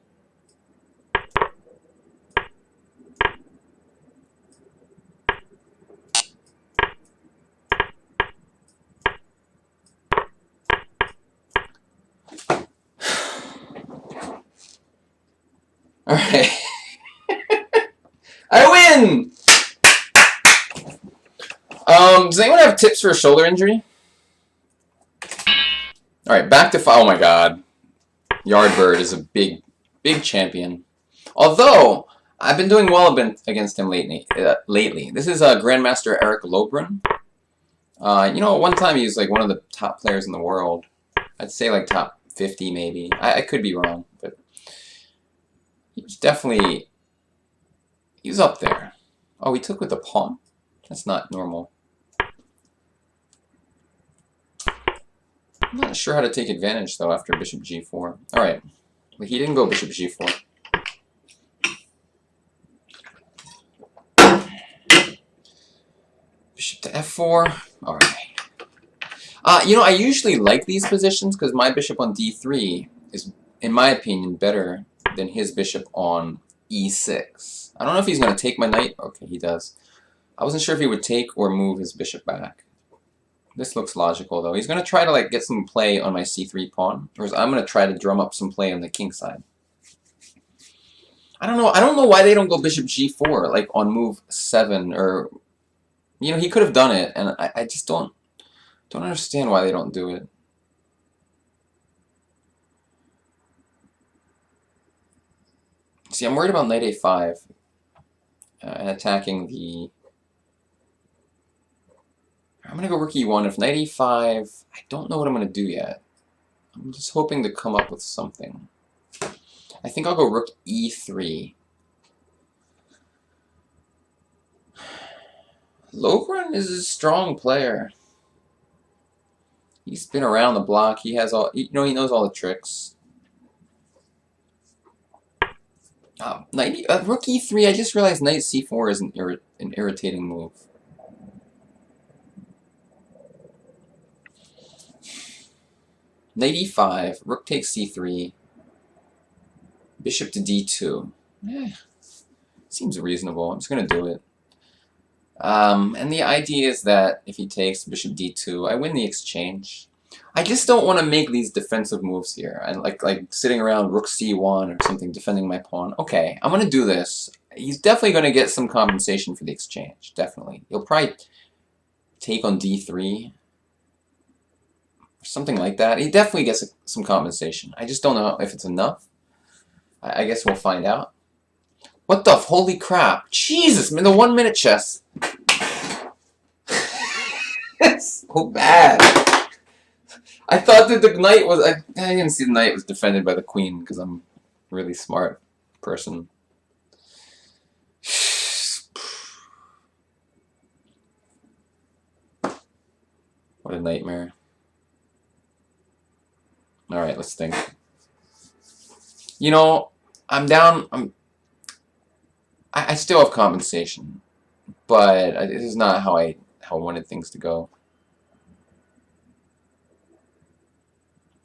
Alright. I win! Does anyone have tips for a shoulder injury? Alright, back to oh my god. Yardbird is a big champion. Although, I've been doing well against him lately. This is Grandmaster Eric Lobren. You know, at one time he was like one of the top players in the world. I'd say like top 50 maybe. I could be wrong, but he was definitely... he was up there. Oh, he took with the pawn? That's not normal. I'm not sure how to take advantage, though, after bishop g4. Alright. But he didn't go bishop g4. Bishop to f4. Alright. You know, I usually like these positions because my bishop on d3 is, in my opinion, better than his bishop on e6. I don't know if he's going to take my knight. Okay, he does. I wasn't sure if he would take or move his bishop back. This looks logical, though. He's going to try to like get some play on my c3 pawn, whereas I'm going to try to drum up some play on the king side. I don't know why they don't go bishop g4, like on move 7, or... you know, he could have done it, and I just don't understand why they don't do it. See, I'm worried about knight a5 and attacking the... I'm going to go rook e1. If knight e5, I don't know what I'm going to do yet. I'm just hoping to come up with something. I think I'll go rook e3. Logren is a strong player. He's been around the block. He has all, you know, he knows all the tricks. Rook e3. I just realized knight c4 is an irritating move. Knight e5. Rook takes c3. Bishop to d2. Seems reasonable. I'm just gonna do it. And the idea is that if he takes bishop d2, I win the exchange. I just don't want to make these defensive moves here, and like sitting around rook c1 or something defending my pawn. Okay, I'm gonna do this. He's definitely gonna get some compensation for the exchange. Definitely, he'll probably take on d3 or something like that. He definitely gets some compensation. I just don't know if it's enough. I guess we'll find out. What the holy crap? Jesus, man, the 1 minute chess. It's so bad. I thought that the knight was... I didn't see the knight was defended by the queen because I'm a really smart person. What a nightmare. Alright, let's think. You know, I'm down... I still have compensation, but this is not how I wanted things to go.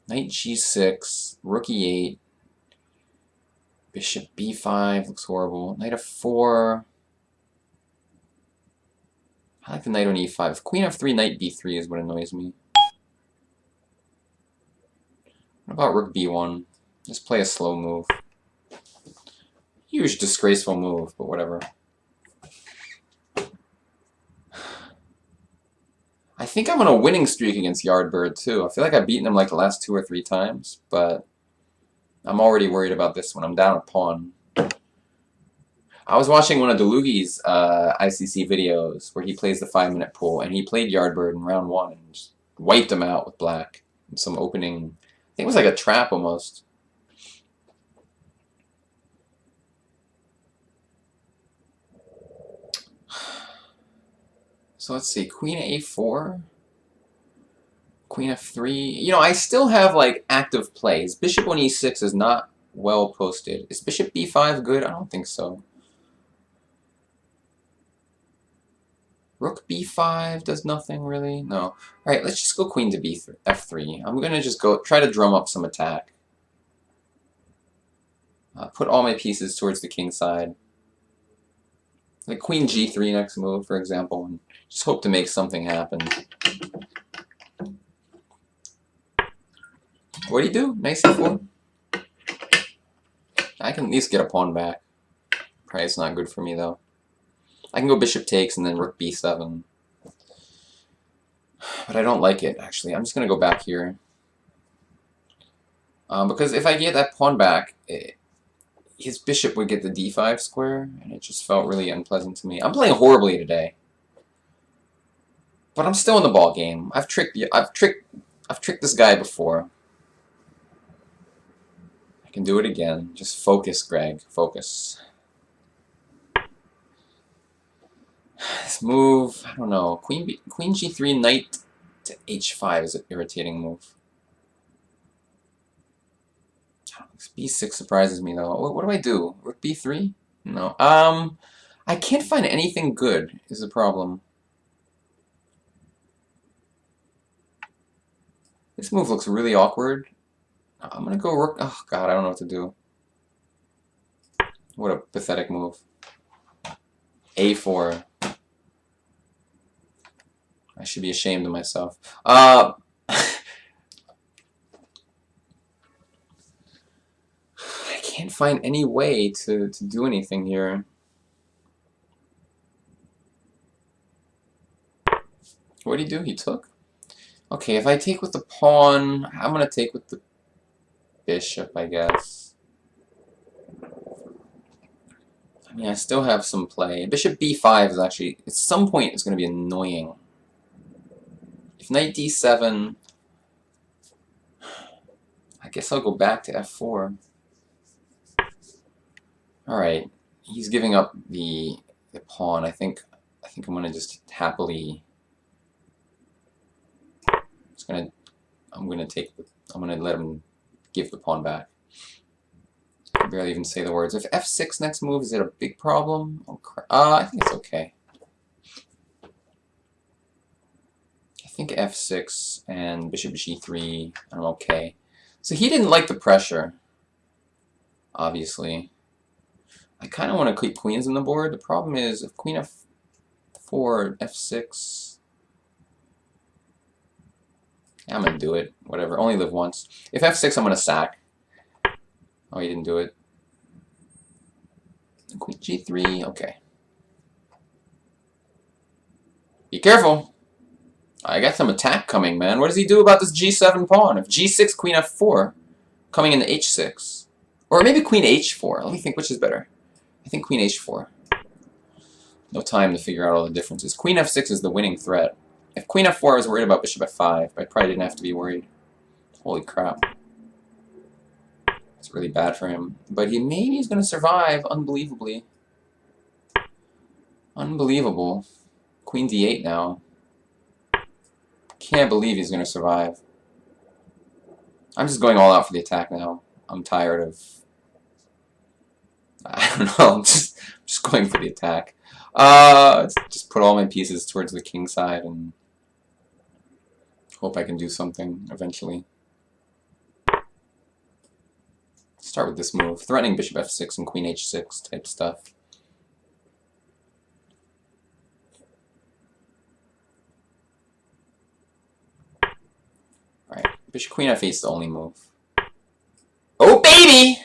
Knight g6, rook e8, bishop b5 looks horrible. Knight f4. I like the knight on e5. Queen f3, knight b3 is what annoys me. What about rook b1? Just play a slow move. Huge disgraceful move, but whatever. I think I'm on a winning streak against Yardbird, too. I feel like I've beaten him like the last 2 or 3 times, but I'm already worried about this one. I'm down a pawn. I was watching one of Delugi's ICC videos where he plays the 5-minute pool, and he played Yardbird in round 1 and just wiped him out with black. Some opening... I think it was like a trap, almost. So let's see, queen a4, queen f3. You know, I still have like active plays. Bishop on e6 is not well posted. Is bishop b5 good? I don't think so. Rook b5 does nothing really. No. All right, let's just go queen to f3. I'm gonna just go try to drum up some attack. Put all my pieces towards the king side. Like queen g3 next move, for example, and just hope to make something happen. What do you do? Knight c4? I can at least get a pawn back. Probably it's not good for me, though. I can go bishop takes and then rook b7. But I don't like it, actually. I'm just going to go back here. Because if I get that pawn back, his bishop would get the d5 square, and it just felt really unpleasant to me. I'm playing horribly today. But I'm still in the ball game. I've tricked this guy before. I can do it again. Just focus, Greg. Focus. This move, I don't know. Queen g3, knight to h5 is an irritating move. b6 surprises me though. What do I do? Rook b3? No. I can't find anything good. Is the problem. This move looks really awkward. I'm gonna go rook. Oh god, I don't know what to do. What a pathetic move. a4. I should be ashamed of myself. I can't find any way to do anything here. What did he do? He took? Okay, if I take with the pawn, I'm going to take with the bishop, I guess. I mean, I still have some play. Bishop b5 is actually, at some point, it's going to be annoying. If knight d7, I guess I'll go back to f4. Alright, he's giving up the pawn. I think I'm going to just happily... I'm gonna let him give the pawn back. I can barely even say the words. If f6 next move, is it a big problem? Oh, I think it's okay. I think f6 and bishop g3, I'm okay. So he didn't like the pressure, obviously. I kind of want to keep queens on the board. The problem is, if queen f4, f6... I'm going to do it. Whatever. Only live once. If f6, I'm going to sack. Oh, he didn't do it. Queen g3. Okay. Be careful. I got some attack coming, man. What does he do about this g7 pawn? If g6, queen f4, coming into h6. Or maybe queen h4. Let me think which is better. I think queen h4. No time to figure out all the differences. Queen f6 is the winning threat. If queen f4, I was worried about bishop f5, but I probably didn't have to be worried. Holy crap. It's really bad for him. But maybe he's going to survive, unbelievably. Unbelievable. Queen d8 now. Can't believe he's going to survive. I'm just going all out for the attack now. I'm tired of... I don't know, I'm just going for the attack. Just put all my pieces towards the king side and hope I can do something eventually. Start with this move. Threatening bishop f6 and queen h6 type stuff. Alright, bishop queen f8 is the only move. Oh, baby!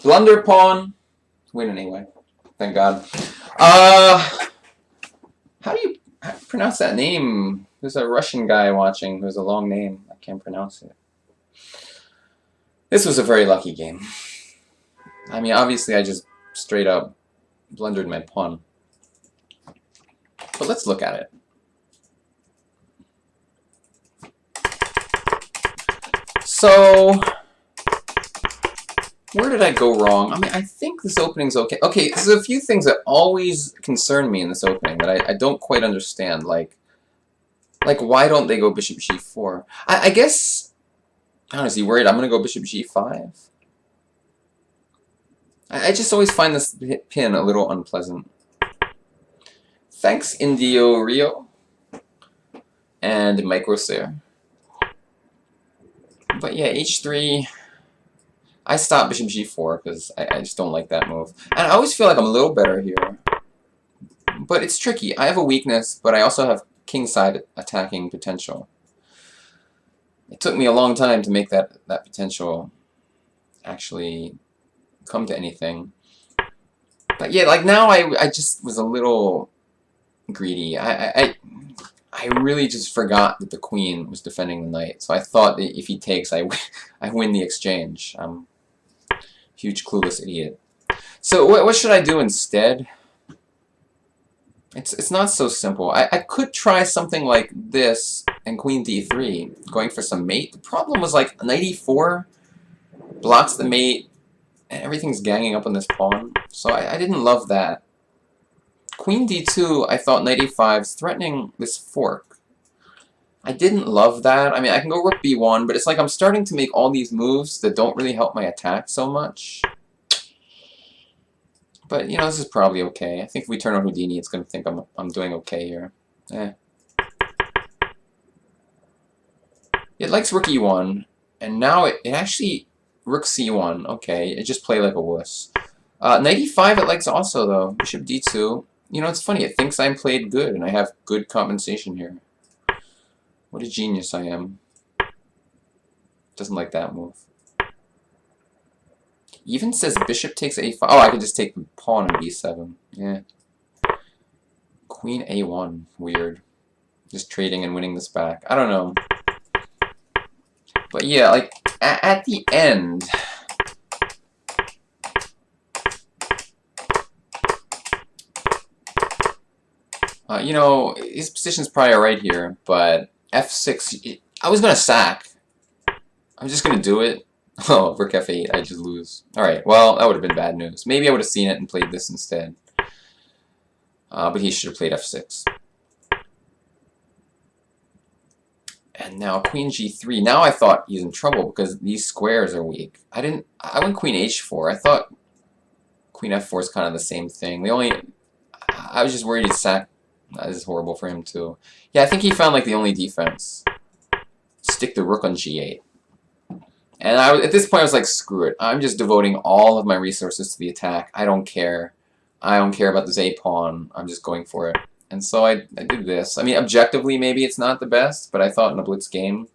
Blunder pawn. Win anyway. Thank God. How do you pronounce that name? There's a Russian guy watching who's a long name. I can't pronounce it. This was a very lucky game. I mean, obviously I just straight up blundered my pawn. But let's look at it. So... Where did I go wrong? I mean, I think this opening's okay. Okay, there's a few things that always concern me in this opening that I don't quite understand. Like, why don't they go bishop g4? I guess, I don't know, is he worried I'm going to go bishop g5? I just always find this pin a little unpleasant. Thanks, Indio Rio and Microsair. But yeah, h3... I stopped bishop g4 because I just don't like that move. And I always feel like I'm a little better here. But it's tricky. I have a weakness, but I also have kingside attacking potential. It took me a long time to make that potential actually come to anything. But yeah, like now I just was a little greedy. I really just forgot that the queen was defending the knight. So I thought that if he takes, I win the exchange. I'm a huge clueless idiot. So what should I do instead? It's not so simple. I could try something like this and queen d3, going for some mate. The problem was like knight e4 blocks the mate, and everything's ganging up on this pawn. So I didn't love that. Queen d2, I thought knight e5 is threatening this fork. I didn't love that. I mean, I can go rook b1, but it's like I'm starting to make all these moves that don't really help my attack so much. But, you know, this is probably okay. I think if we turn on Houdini, it's going to think I'm doing okay here. It likes rook e1, and now it actually... Rook c1, okay. It just played like a wuss. Knight e5 it likes also, though. Bishop d2. You know, it's funny. It thinks I'm played good, and I have good compensation here. What a genius I am. Doesn't like that move. Even says bishop takes a5. Oh, I could just take the pawn on b7. Yeah. Queen a1. Weird. Just trading and winning this back. I don't know. But yeah, like, at the end... you know, his position's probably right here, but f6... I was going to sack. I'm just going to do it. Oh, rook f8, I just lose. Alright, well, that would have been bad news. Maybe I would have seen it and played this instead. But he should have played f6. And now queen g3. Now I thought he's in trouble because these squares are weak. I went queen h4. I thought queen f4 is kind of the same thing. I was just worried he'd sack. This is horrible for him too. Yeah, I think he found like the only defense. Stick the rook on g8. And at this point I was like, screw it. I'm just devoting all of my resources to the attack. I don't care. I don't care about this a pawn. I'm just going for it. And so I did this. I mean, objectively, maybe it's not the best, but I thought in a Blitz game,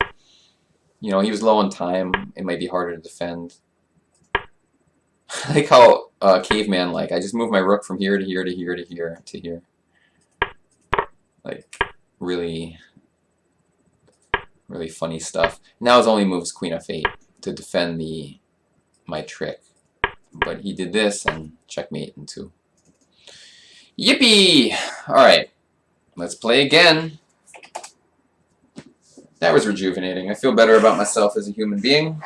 you know, he was low on time. It might be harder to defend. I like how caveman-like. I just move my rook from here to here to here to here to here. Like, really, really funny stuff. Now his only move is queen f8 to defend my trick. But he did this and checkmate in 2. Yippee! Alright, let's play again. That was rejuvenating. I feel better about myself as a human being.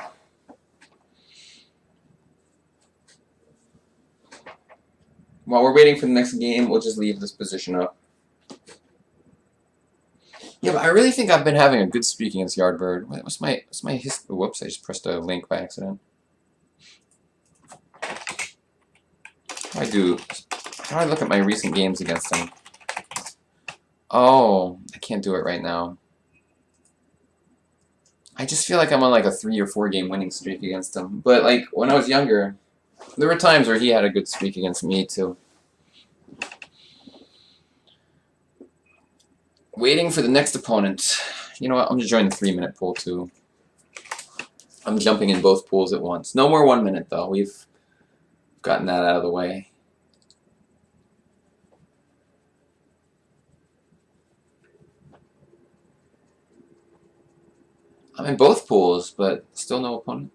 While we're waiting for the next game, we'll just leave this position up. Yeah, but I really think I've been having a good streak against Yardbird. What's my history? Whoops, I just pressed a link by accident. How do I look at my recent games against him? Oh, I can't do it right now. I just feel like I'm on like a 3 or 4 game winning streak against him. But like when I was younger, there were times where he had a good streak against me too. Waiting for the next opponent. You know what? I'm just joining the 3-minute pool too. I'm jumping in both pools at once. No more 1 minute though. We've gotten that out of the way. I'm in both pools, but still no opponent.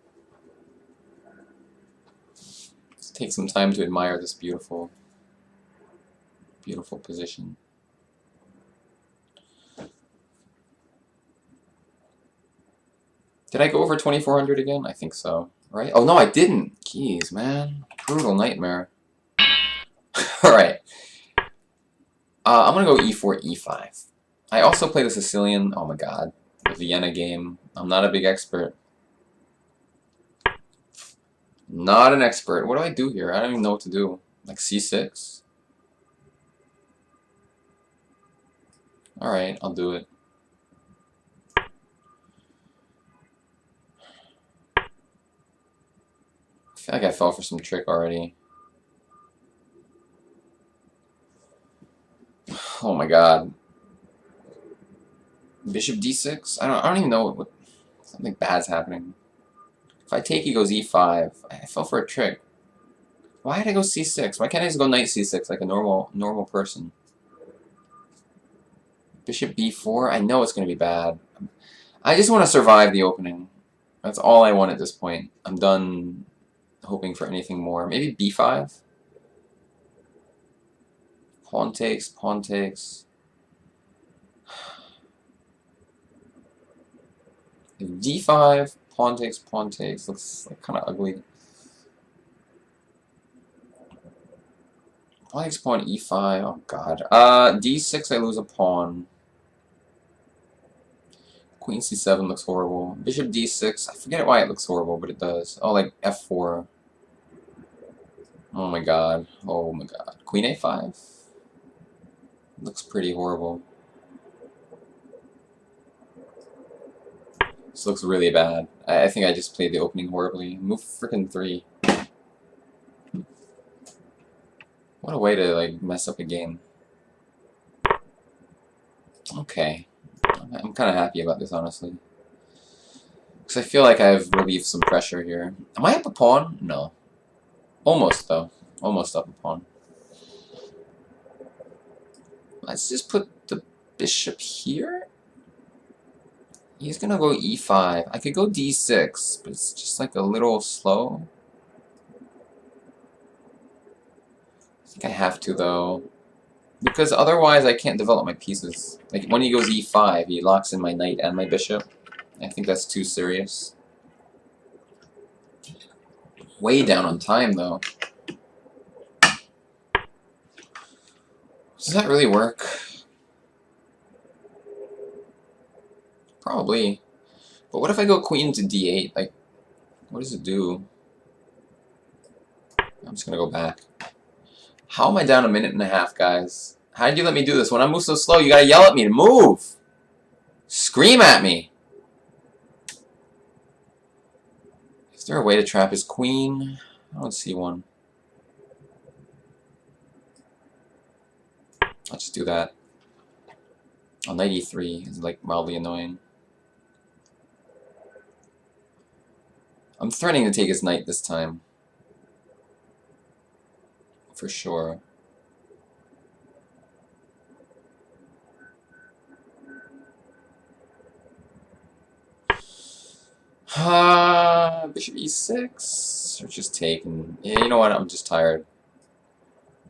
Let's take some time to admire this beautiful, beautiful position. Did I go over 2400 again? I think so, right? Oh no, I didn't. Jeez, man. Brutal nightmare. Alright. I'm gonna go e4, e5. I also play the Sicilian. Oh my god. The Vienna game. I'm not a big expert. Not an expert. What do I do here? I don't even know what to do. Like c6? Alright, I'll do it. I feel like I fell for some trick already. Oh my god. Bishop d6? I don't even know what something bad's happening. If I take, he goes e5. I fell for a trick. Why did I go c6? Why can't I just go knight c6 like a normal person? Bishop b4? I know it's going to be bad. I just want to survive the opening. That's all I want at this point. I'm done hoping for anything more. Maybe b5? Pawn takes, pawn takes. If d5, pawn takes, pawn takes. Looks like kind of ugly. Pawn takes, pawn e5. Oh god. d6, I lose a pawn. Queen c7 looks horrible. Bishop d6. I forget why it looks horrible, but it does. Oh, like f4. Oh my god. Oh my god. Queen a5. Looks pretty horrible. This looks really bad. I think I just played the opening horribly. Move frickin' 3. What a way to, like, mess up a game. Okay. I'm kind of happy about this, honestly. Because I feel like I've relieved some pressure here. Am I up a pawn? No. Almost, though. Almost up a pawn. Let's just put the bishop here. He's gonna go e5. I could go d6, but it's just like a little slow. I think I have to, though. Because otherwise I can't develop my pieces. Like, when he goes e5, he locks in my knight and my bishop. I think that's too serious. Way down on time, though. Does that really work? Probably. But what if I go queen to d8? Like, what does it do? I'm just gonna go back. How am I down a minute and a half, guys? How did you let me do this? When I move so slow, you gotta yell at me to move! Scream at me! Is there a way to trap his queen? I don't see one. I'll just do that. Oh, knight e3 is like mildly annoying. I'm threatening to take his knight this time. For sure. Bishop e6? Or just taking. Yeah, you know what? I'm just tired.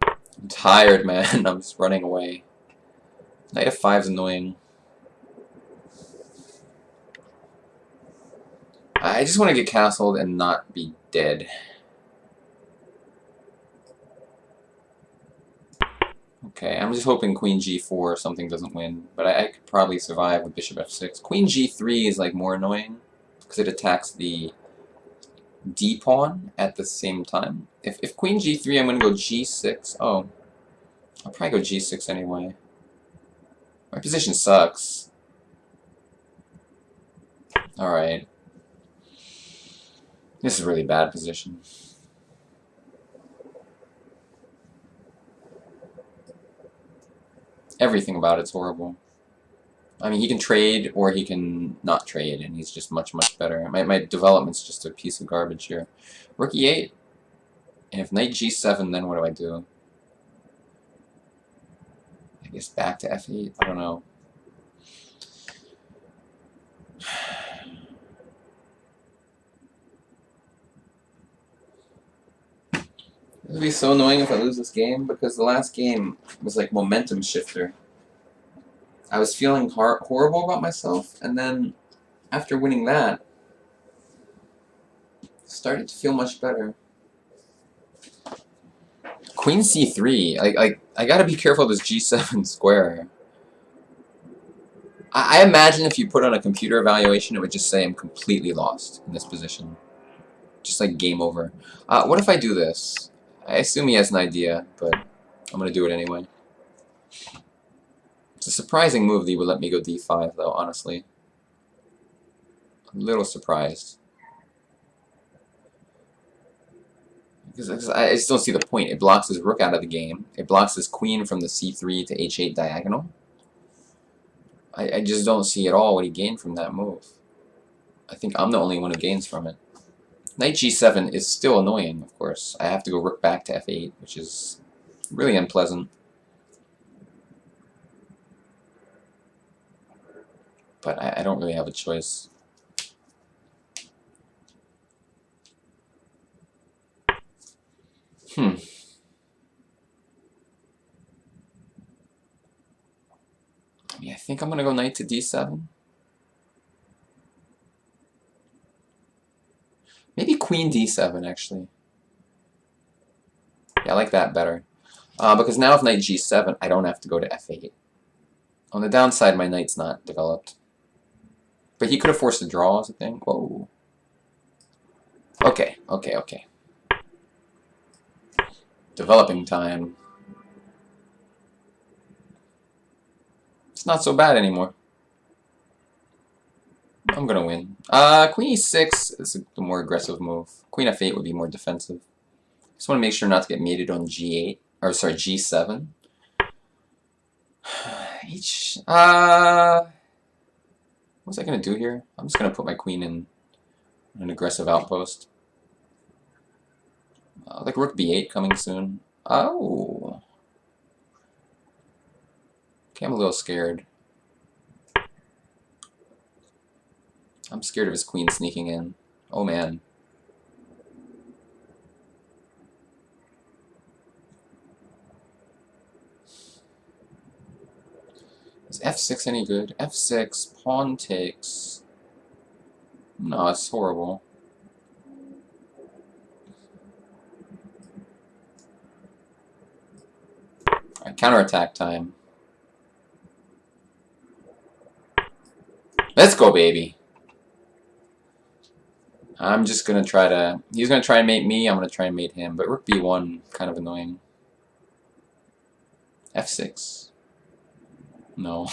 I'm tired, man. I'm just running away. Knight f5 is annoying. I just want to get castled and not be dead. Okay, I'm just hoping queen g4 or something doesn't win, but I could probably survive with bishop f6. Queen g3 is like more annoying because it attacks the d pawn at the same time. If queen g3, I'm going to go g6. Oh, I'll probably go g6 anyway. My position sucks. Alright. This is a really bad position. Everything about it's horrible. I mean, he can trade or he can not trade, and he's just much, much better. My development's just a piece of garbage here. Rook e8. And if knight g7, then what do I do? I guess back to f8? I don't know. It would be so annoying if I lose this game, because the last game was like momentum shifter. I was feeling horrible about myself, and then after winning that, started to feel much better. Queen c3. I gotta be careful of this g7 square. I imagine if you put on a computer evaluation, it would just say I'm completely lost in this position. Just like game over. What if I do this? I assume he has an idea, but I'm gonna do it anyway. It's a surprising move that he would let me go d5, though, honestly. I'm a little surprised. Because I just don't see the point. It blocks his rook out of the game. It blocks his queen from the c3 to h8 diagonal. I just don't see at all what he gained from that move. I think I'm the only one who gains from it. Knight g7 is still annoying, of course. I have to go rook back to f8, which is really unpleasant. But I don't really have a choice. I think I'm going to go knight to d7. Maybe queen d7, actually. Yeah, I like that better. Because now if knight g7, I don't have to go to f8. On the downside, my knight's not developed. But he could have forced a draw as a thing. Whoa. Okay. Developing time. It's not so bad anymore. I'm gonna win. Queen e6 is the more aggressive move. Queen f8 would be more defensive. Just want to make sure not to get mated on g8. Or sorry, g7. What's I gonna do here? I'm just gonna put my queen in an aggressive outpost. Like rook b8 coming soon. Oh. Okay, I'm a little scared. I'm scared of his queen sneaking in. Oh man. Is f6 any good? f6, pawn takes. No, it's horrible. Alright, counterattack time. Let's go, baby. I'm just gonna try to... He's gonna try and mate me, I'm gonna try and mate him. But rook b1, kind of annoying. f6. No.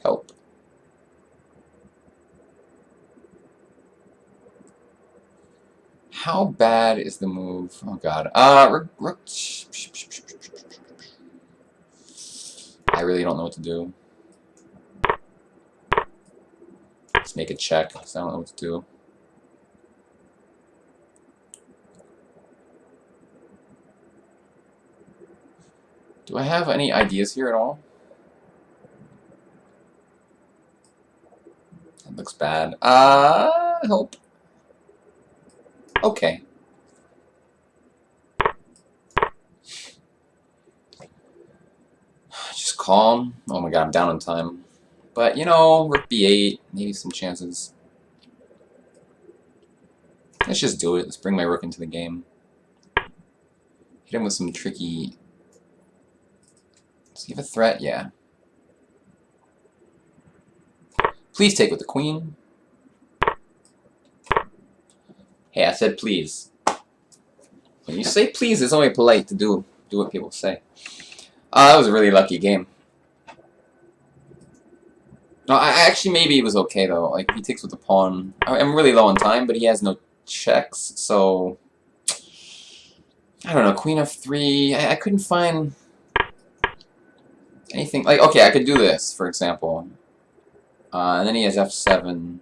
Help. How bad is the move? Oh god. Rook... I really don't know what to do. Let's make a check, because I don't know what to do. Do I have any ideas here at all? That looks bad. Help. Okay. Just calm. Oh my god, I'm down on time. But, you know, rook b8, maybe some chances. Let's just do it. Let's bring my rook into the game. Hit him with some tricky... Does he have a threat? Yeah. Please take with the queen. Hey, I said please. When you say please, it's only polite to do what people say. That was a really lucky game. No, actually maybe it was okay though. Like if he takes with the pawn, I'm really low on time, but he has no checks, so I don't know. Queen f3. I couldn't find anything. Like okay, I could do this for example, and then he has f7.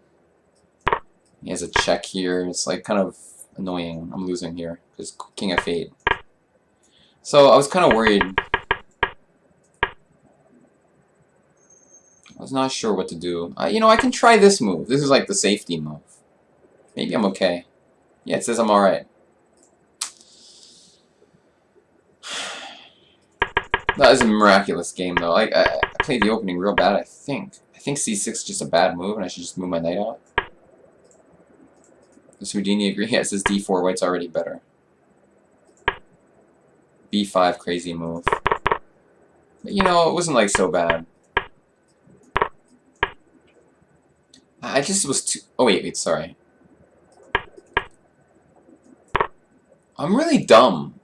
He has a check here. It's like kind of annoying. I'm losing here because king f8. So I was kind of worried. I was not sure what to do. You know, I can try this move. This is like the safety move. Maybe I'm okay. Yeah, it says I'm alright. That is a miraculous game, though. I played the opening real bad, I think. I think c6 is just a bad move, and I should just move my knight out. Does Houdini agree? Yeah, it says d4, white's already better. b5, crazy move. But, you know, it wasn't, like, so bad. I just was too... Oh, wait, sorry. I'm really dumb.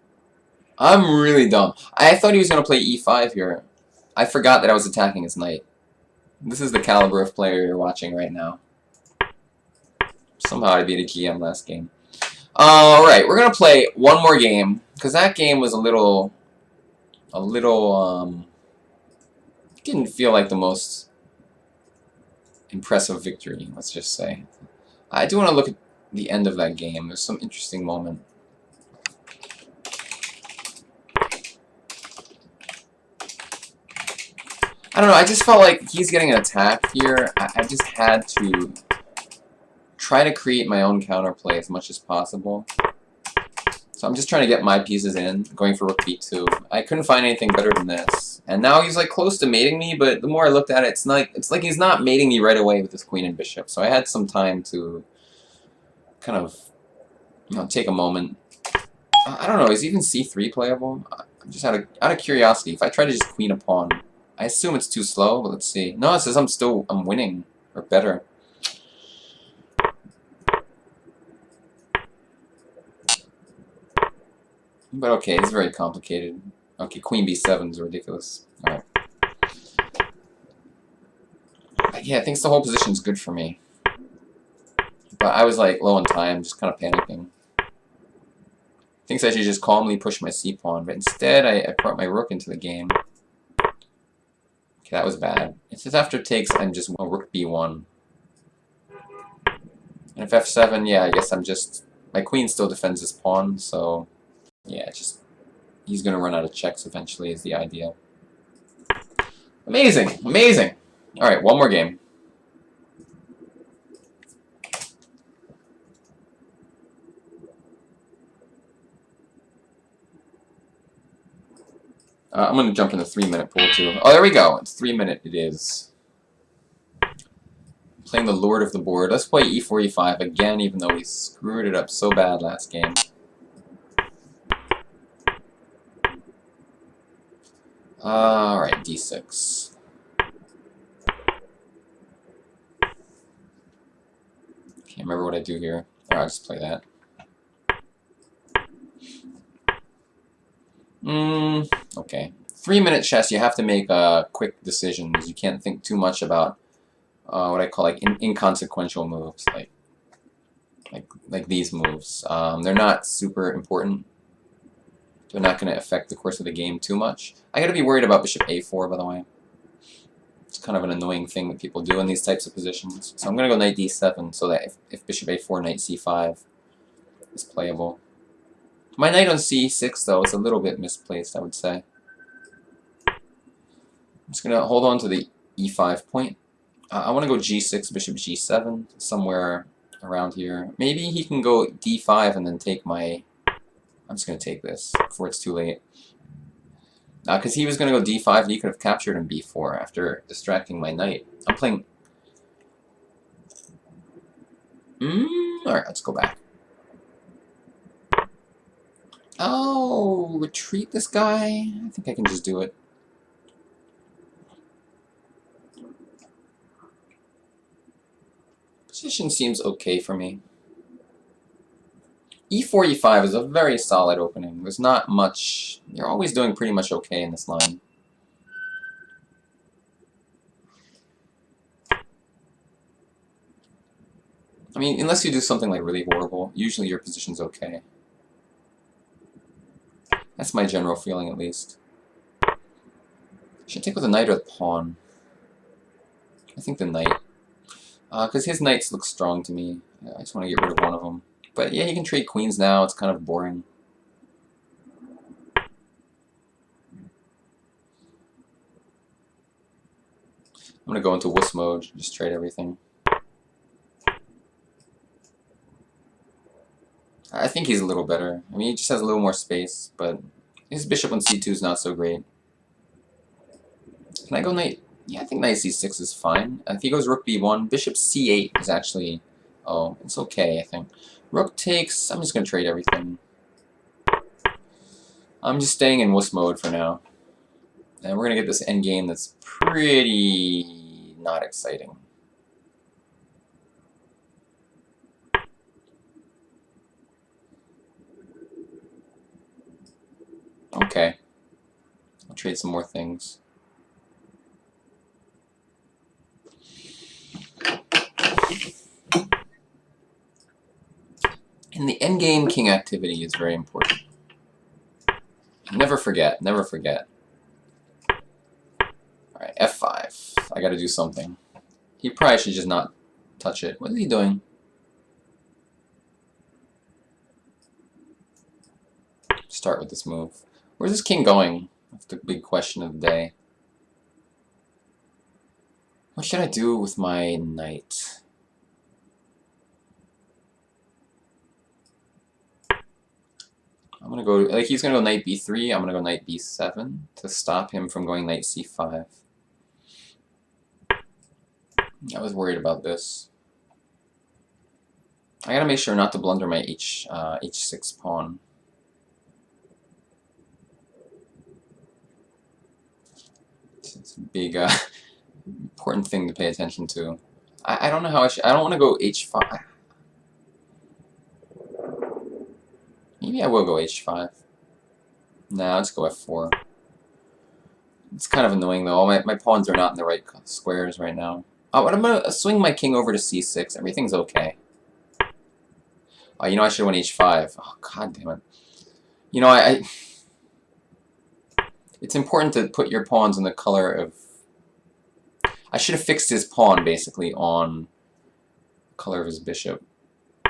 I'm really dumb. I thought he was going to play e5 here. I forgot that I was attacking his knight. This is the caliber of player you're watching right now. Somehow I beat a GM last game. Alright, we're going to play one more game. Because that game was a little, didn't feel like the most impressive victory, let's just say. I do want to look at the end of that game. There's some interesting moment. I don't know, I just felt like he's getting an attack here. I just had to try to create my own counterplay as much as possible. So I'm just trying to get my pieces in, going for rook b2. I couldn't find anything better than this. And now he's like close to mating me, but the more I looked at it, it's like he's not mating me right away with his queen and bishop. So I had some time to kind of, you know, take a moment. I don't know, is even c3 playable? I'm just out of curiosity. If I try to just queen a pawn, I assume it's too slow, but let's see. No, it says I'm winning, or better. But okay, it's very complicated. Okay, queen b7 is ridiculous. Alright. Yeah, I think the whole position's good for me. But I was like low on time, just kind of panicking. Thinks I should just calmly push my c-pawn, but instead I brought my rook into the game. Okay, that was bad. It says after takes, I'm just rook b1. And if f7, yeah, I guess I'm just... My queen still defends his pawn, so... Yeah, just... He's gonna run out of checks eventually is the idea. Amazing! Amazing! Alright, one more game. I'm gonna jump in the 3-minute pool too. Oh, there we go! It's 3-minute it is. Playing the lord of the board. Let's play e4, e5 again, even though we screwed it up so bad last game. Alright, d6. Can't remember what I do here. Alright, I'll just play that. Okay. 3-minute chess, you have to make quick decisions. You can't think too much about what I call like inconsequential moves, like these moves. They're not super important. They're not going to affect the course of the game too much. I got to be worried about bishop a4, by the way. It's kind of an annoying thing that people do in these types of positions. So I'm going to go knight d7 so that if bishop a4, knight c5 is playable. My knight on c6, though, is a little bit misplaced, I would say. I'm just going to hold on to the e5 point. I want to go g6, bishop g7, somewhere around here. Maybe he can go d5 and then take my... I'm just going to take this before it's too late. Because he was going to go d5 and he could have captured in b4 after distracting my knight. I'm playing... Alright, let's go back. Oh, retreat this guy? I think I can just do it. Position seems okay for me. e4, e5 is a very solid opening. There's not much... You're always doing pretty much okay in this line. I mean, unless you do something like really horrible, usually your position's okay. That's my general feeling, at least. Should I take with the knight or the pawn? I think the knight. Because his knights look strong to me. Yeah, I just want to get rid of one of them. But yeah, you can trade queens now. It's kind of boring. I'm going to go into wuss mode. Just trade everything. I think he's a little better. I mean, he just has a little more space, but his bishop on c2 is not so great. Can I go knight? Yeah, I think knight c6 is fine. If he goes rook b1, bishop c8 is actually Oh, it's okay, I think. Rook takes... I'm just going to trade everything. I'm just staying in wuss mode for now. And we're going to get this endgame that's pretty not exciting. Okay. I'll trade some more things. And the endgame king activity is very important. Never forget, never forget. Alright, f5. I gotta do something. He probably should just not touch it. What is he doing? Start with this move. Where's this king going? That's the big question of the day. What should I do with my knight? I'm gonna go, like, he's gonna go knight b3, I'm gonna go knight b7 to stop him from going knight c5. I was worried about this. I gotta make sure not to blunder my h6 pawn. It's a big, important thing to pay attention to. I don't know how I don't want to go h5. Maybe I will go h5. Nah, let's go f4. It's kind of annoying though. My pawns are not in the right squares right now. Oh, but I'm gonna swing my king over to c6. Everything's okay. Oh, you know, I should have went h5. Oh, god damn it. You know, it's important to put your pawns in the color of... I should have fixed his pawn, basically, on the color of his bishop.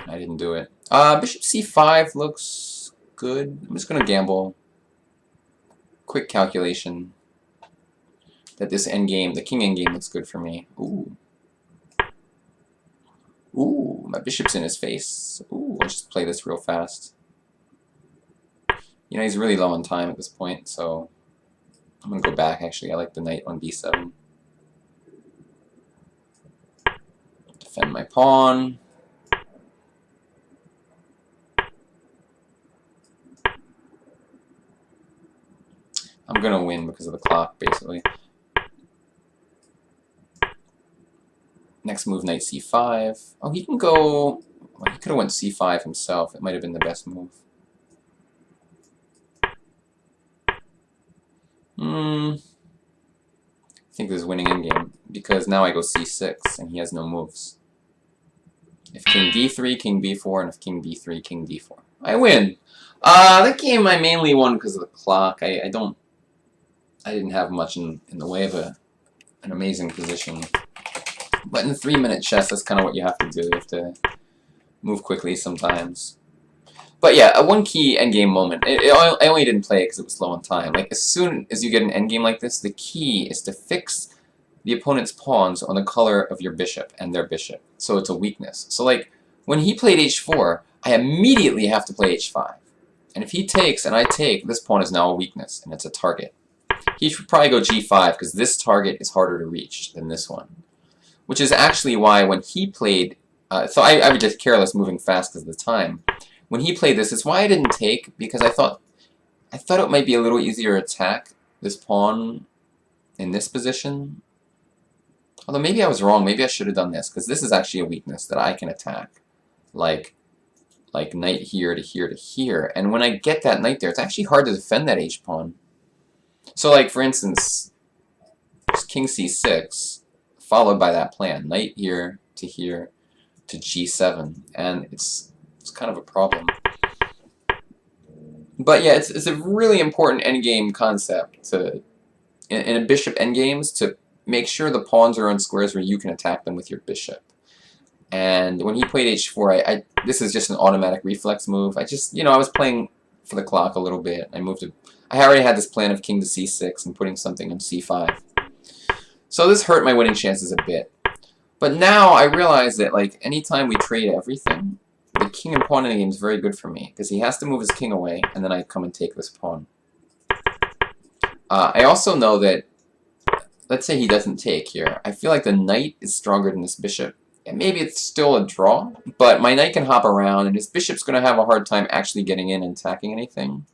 I didn't do it. Bishop c5 looks good. I'm just gonna gamble. Quick calculation. That this endgame, the king endgame, looks good for me. Ooh. Ooh, my bishop's in his face. Ooh, I'll just play this real fast. You know, he's really low on time at this point, so I'm gonna go back, actually. I like the knight on b7. Defend my pawn. I'm gonna win because of the clock, basically. Next move, knight c5. Oh, he can go... Well, he could have went c5 himself. It might have been the best move. I think this is winning endgame, because now I go c6, and he has no moves. If king d3, king b4, and if king b3, king d4. I win! That game I mainly won because of the clock. I didn't have much in the way of an amazing position. But in 3-minute chess, that's kind of what you have to do. You have to move quickly sometimes. But yeah, one key endgame moment. I only didn't play it because it was low on time. Like, as soon as you get an endgame like this, the key is to fix the opponent's pawns on the color of your bishop and their bishop. So it's a weakness. So like, when he played h4, I immediately have to play h5. And if he takes and I take, this pawn is now a weakness, and it's a target. He should probably go g5, because this target is harder to reach than this one. Which is actually why when he played... so I was just careless moving fast because of the time. When he played this, it's why I didn't take, because I thought it might be a little easier to attack this pawn in this position. Although maybe I was wrong. Maybe I should have done this, because this is actually a weakness that I can attack. Like knight here to here to here. And when I get that knight there, it's actually hard to defend that h-pawn. So like, for instance, king c6, followed by that plan. Knight here to g7. And it's kind of a problem. But yeah, it's a really important endgame concept in a bishop endgames to make sure the pawns are on squares where you can attack them with your bishop. And when he played h4, this is just an automatic reflex move. I was playing for the clock a little bit. I already had this plan of king to c6 and putting something on c5. So this hurt my winning chances a bit. But now I realize that, like, anytime we trade everything, the king and pawn in the game is very good for me, because he has to move his king away, and then I come and take this pawn. I also know that, let's say he doesn't take here, I feel like the knight is stronger than this bishop, And maybe it's still a draw, but my knight can hop around, and his bishop's going to have a hard time actually getting in and attacking anything.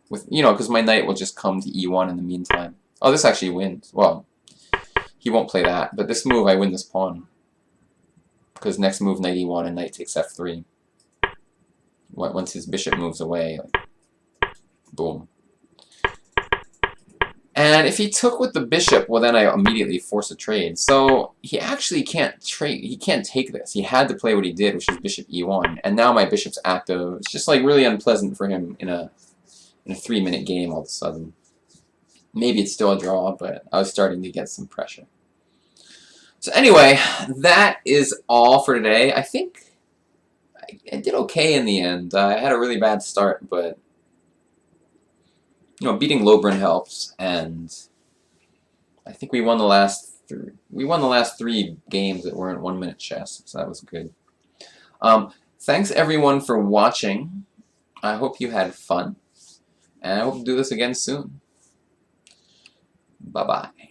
With, you know, because my knight will just come to e1 in the meantime. Oh, this actually wins. Well, he won't play that, but this move, I win this pawn. Because next move, knight e1 and knight takes f3. Once his bishop moves away, like, boom. And if he took with the bishop, well, then I immediately force a trade. So he actually can't trade. He can't take this. He had to play what he did, which is bishop e1. And now my bishop's active. It's just like really unpleasant for him in a 3-minute game all of a sudden. Maybe it's still a draw, but I was starting to get some pressure. So anyway, that is all for today. I think I did okay in the end. I had a really bad start, but you know, beating Lobren helps, and I think we won the last three games that weren't 1-minute chess, so that was good. Thanks everyone for watching. I hope you had fun, and I hope to do this again soon. Bye-bye.